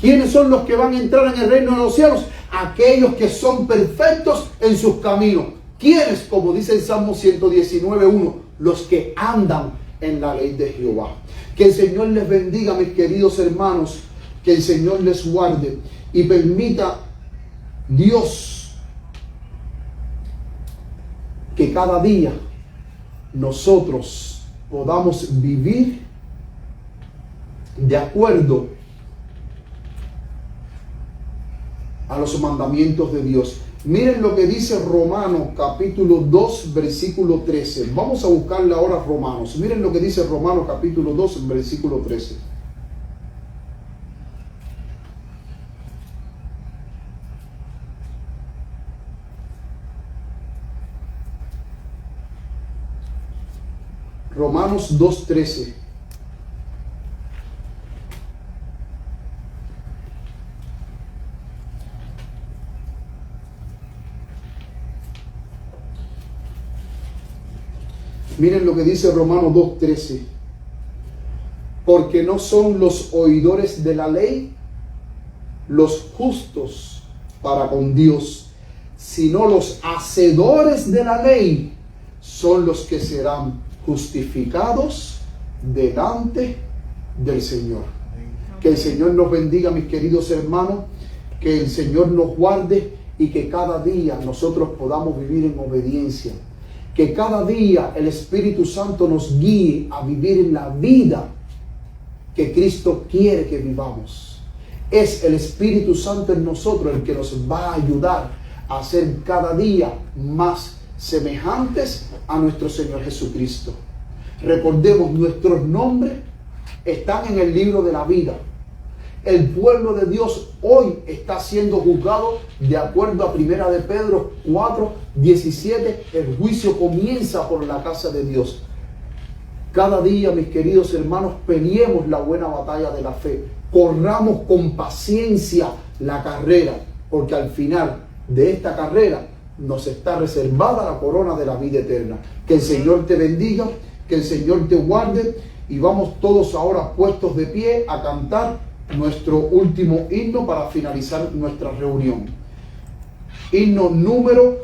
¿Quiénes son los que van a entrar en el reino de los cielos? Aquellos que son perfectos en sus caminos. ¿Quiénes? Como dice el Salmo 119:1, los que andan en la ley de Jehová. Que el Señor les bendiga, mis queridos hermanos. Que el Señor les guarde y permita Dios que cada día nosotros podamos vivir de acuerdo a los mandamientos de Dios. Miren lo que dice Romanos capítulo 2 versículo 13. Vamos a buscarle ahora Romanos. Miren lo que dice Romanos capítulo 2 versículo 13. Romanos 2:13. Miren lo que dice Romanos 2:13. Porque no son los oidores de la ley los justos para con Dios, sino los hacedores de la ley son los que serán justificados delante del Señor. Que el Señor nos bendiga, mis queridos hermanos, que el Señor nos guarde y que cada día nosotros podamos vivir en obediencia. Que cada día el Espíritu Santo nos guíe a vivir en la vida que Cristo quiere que vivamos. Es el Espíritu Santo en nosotros el que nos va a ayudar a ser cada día más semejantes a nuestro Señor Jesucristo. Recordemos, nuestros nombres están en el libro de la vida. El pueblo de Dios hoy está siendo juzgado de acuerdo a 1 de Pedro 4:17. El juicio comienza por la casa de Dios. Cada día, mis queridos hermanos, peleemos la buena batalla de la fe. Corramos con paciencia la carrera, porque al final de esta carrera nos está reservada la corona de la vida eterna. Que el Señor te bendiga, que el Señor te guarde, y vamos todos ahora puestos de pie a cantar nuestro último himno para finalizar nuestra reunión. Himno número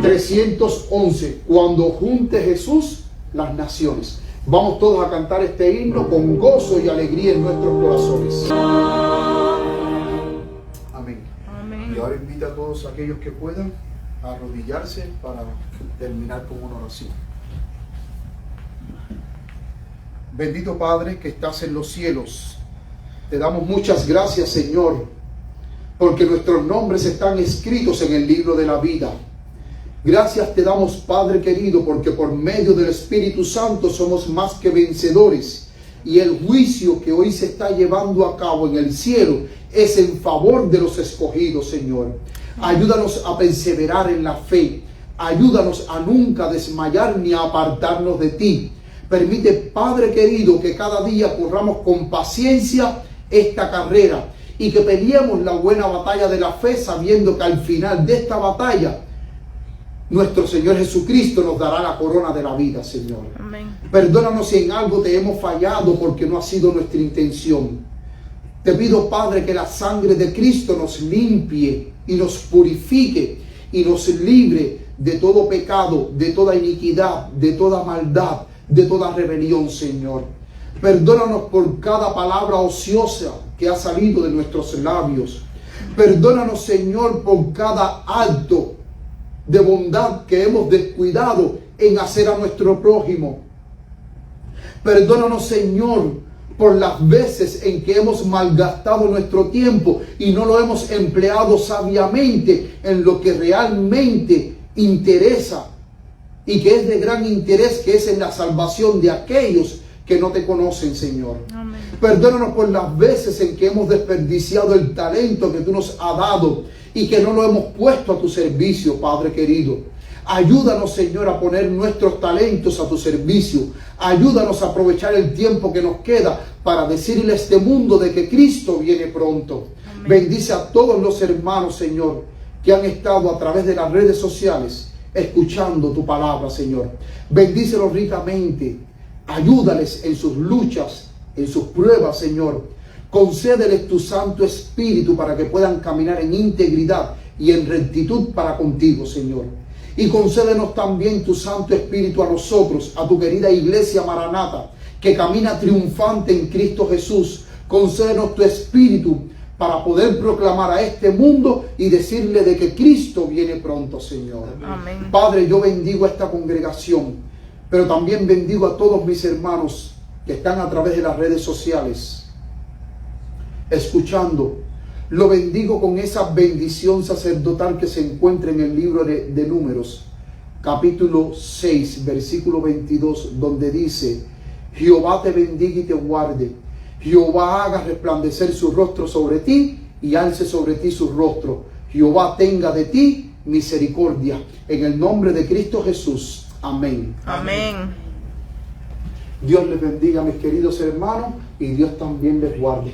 311, cuando junte Jesús las naciones. Vamos todos a cantar este himno con gozo y alegría en nuestros corazones. Amén. Amén. Y ahora invita a todos aquellos que puedan a arrodillarse para terminar con una oración. Bendito Padre que estás en los cielos, te damos muchas gracias, Señor, porque nuestros nombres están escritos en el libro de la vida. Gracias te damos, Padre querido, porque por medio del Espíritu Santo somos más que vencedores, y el juicio que hoy se está llevando a cabo en el cielo es en favor de los escogidos, Señor. Ayúdanos a perseverar en la fe, ayúdanos a nunca desmayar ni a apartarnos de ti. Permite, Padre querido, que cada día corramos con paciencia esta carrera y que peleemos la buena batalla de la fe, sabiendo que al final de esta batalla nuestro Señor Jesucristo nos dará la corona de la vida, Señor. Amén. Perdónanos si en algo te hemos fallado, porque no ha sido nuestra intención. Te pido, Padre, que la sangre de Cristo nos limpie y nos purifique y nos libre de todo pecado, de toda iniquidad, de toda maldad, de toda rebelión, Señor. Perdónanos por cada palabra ociosa que ha salido de nuestros labios. Perdónanos, Señor, por cada acto de bondad que hemos descuidado en hacer a nuestro prójimo. Perdónanos, Señor, por las veces en que hemos malgastado nuestro tiempo y no lo hemos empleado sabiamente en lo que realmente interesa y que es de gran interés, que es en la salvación de aquellos que no te conocen, Señor. Amén. Perdónanos por las veces en que hemos desperdiciado el talento que tú nos has dado y que no lo hemos puesto a tu servicio, Padre querido. Ayúdanos, Señor, a poner nuestros talentos a tu servicio. Ayúdanos a aprovechar el tiempo que nos queda para decirle a este mundo de que Cristo viene pronto. Amén. Bendice a todos los hermanos, Señor, que han estado a través de las redes sociales escuchando tu palabra, Señor. Bendícelos ricamente. Ayúdales en sus luchas, en sus pruebas, Señor. Concédeles tu Santo Espíritu para que puedan caminar en integridad y en rectitud para contigo, Señor. Y concédenos también tu Santo Espíritu a nosotros, a tu querida iglesia Maranata, que camina triunfante en Cristo Jesús. Concédenos tu Espíritu para poder proclamar a este mundo y decirle de que Cristo viene pronto, Señor. Amén. Padre, yo bendigo a esta congregación, pero también bendigo a todos mis hermanos que están a través de las redes sociales escuchando. Lo bendigo con esa bendición sacerdotal que se encuentra en el libro de Números, capítulo 6, versículo 22, donde dice: Jehová te bendiga y te guarde. Jehová haga resplandecer su rostro sobre ti y alce sobre ti su rostro. Jehová tenga de ti misericordia. En el nombre de Cristo Jesús. Amén. Amén. Dios les bendiga, mis queridos hermanos, y Dios también les guarde.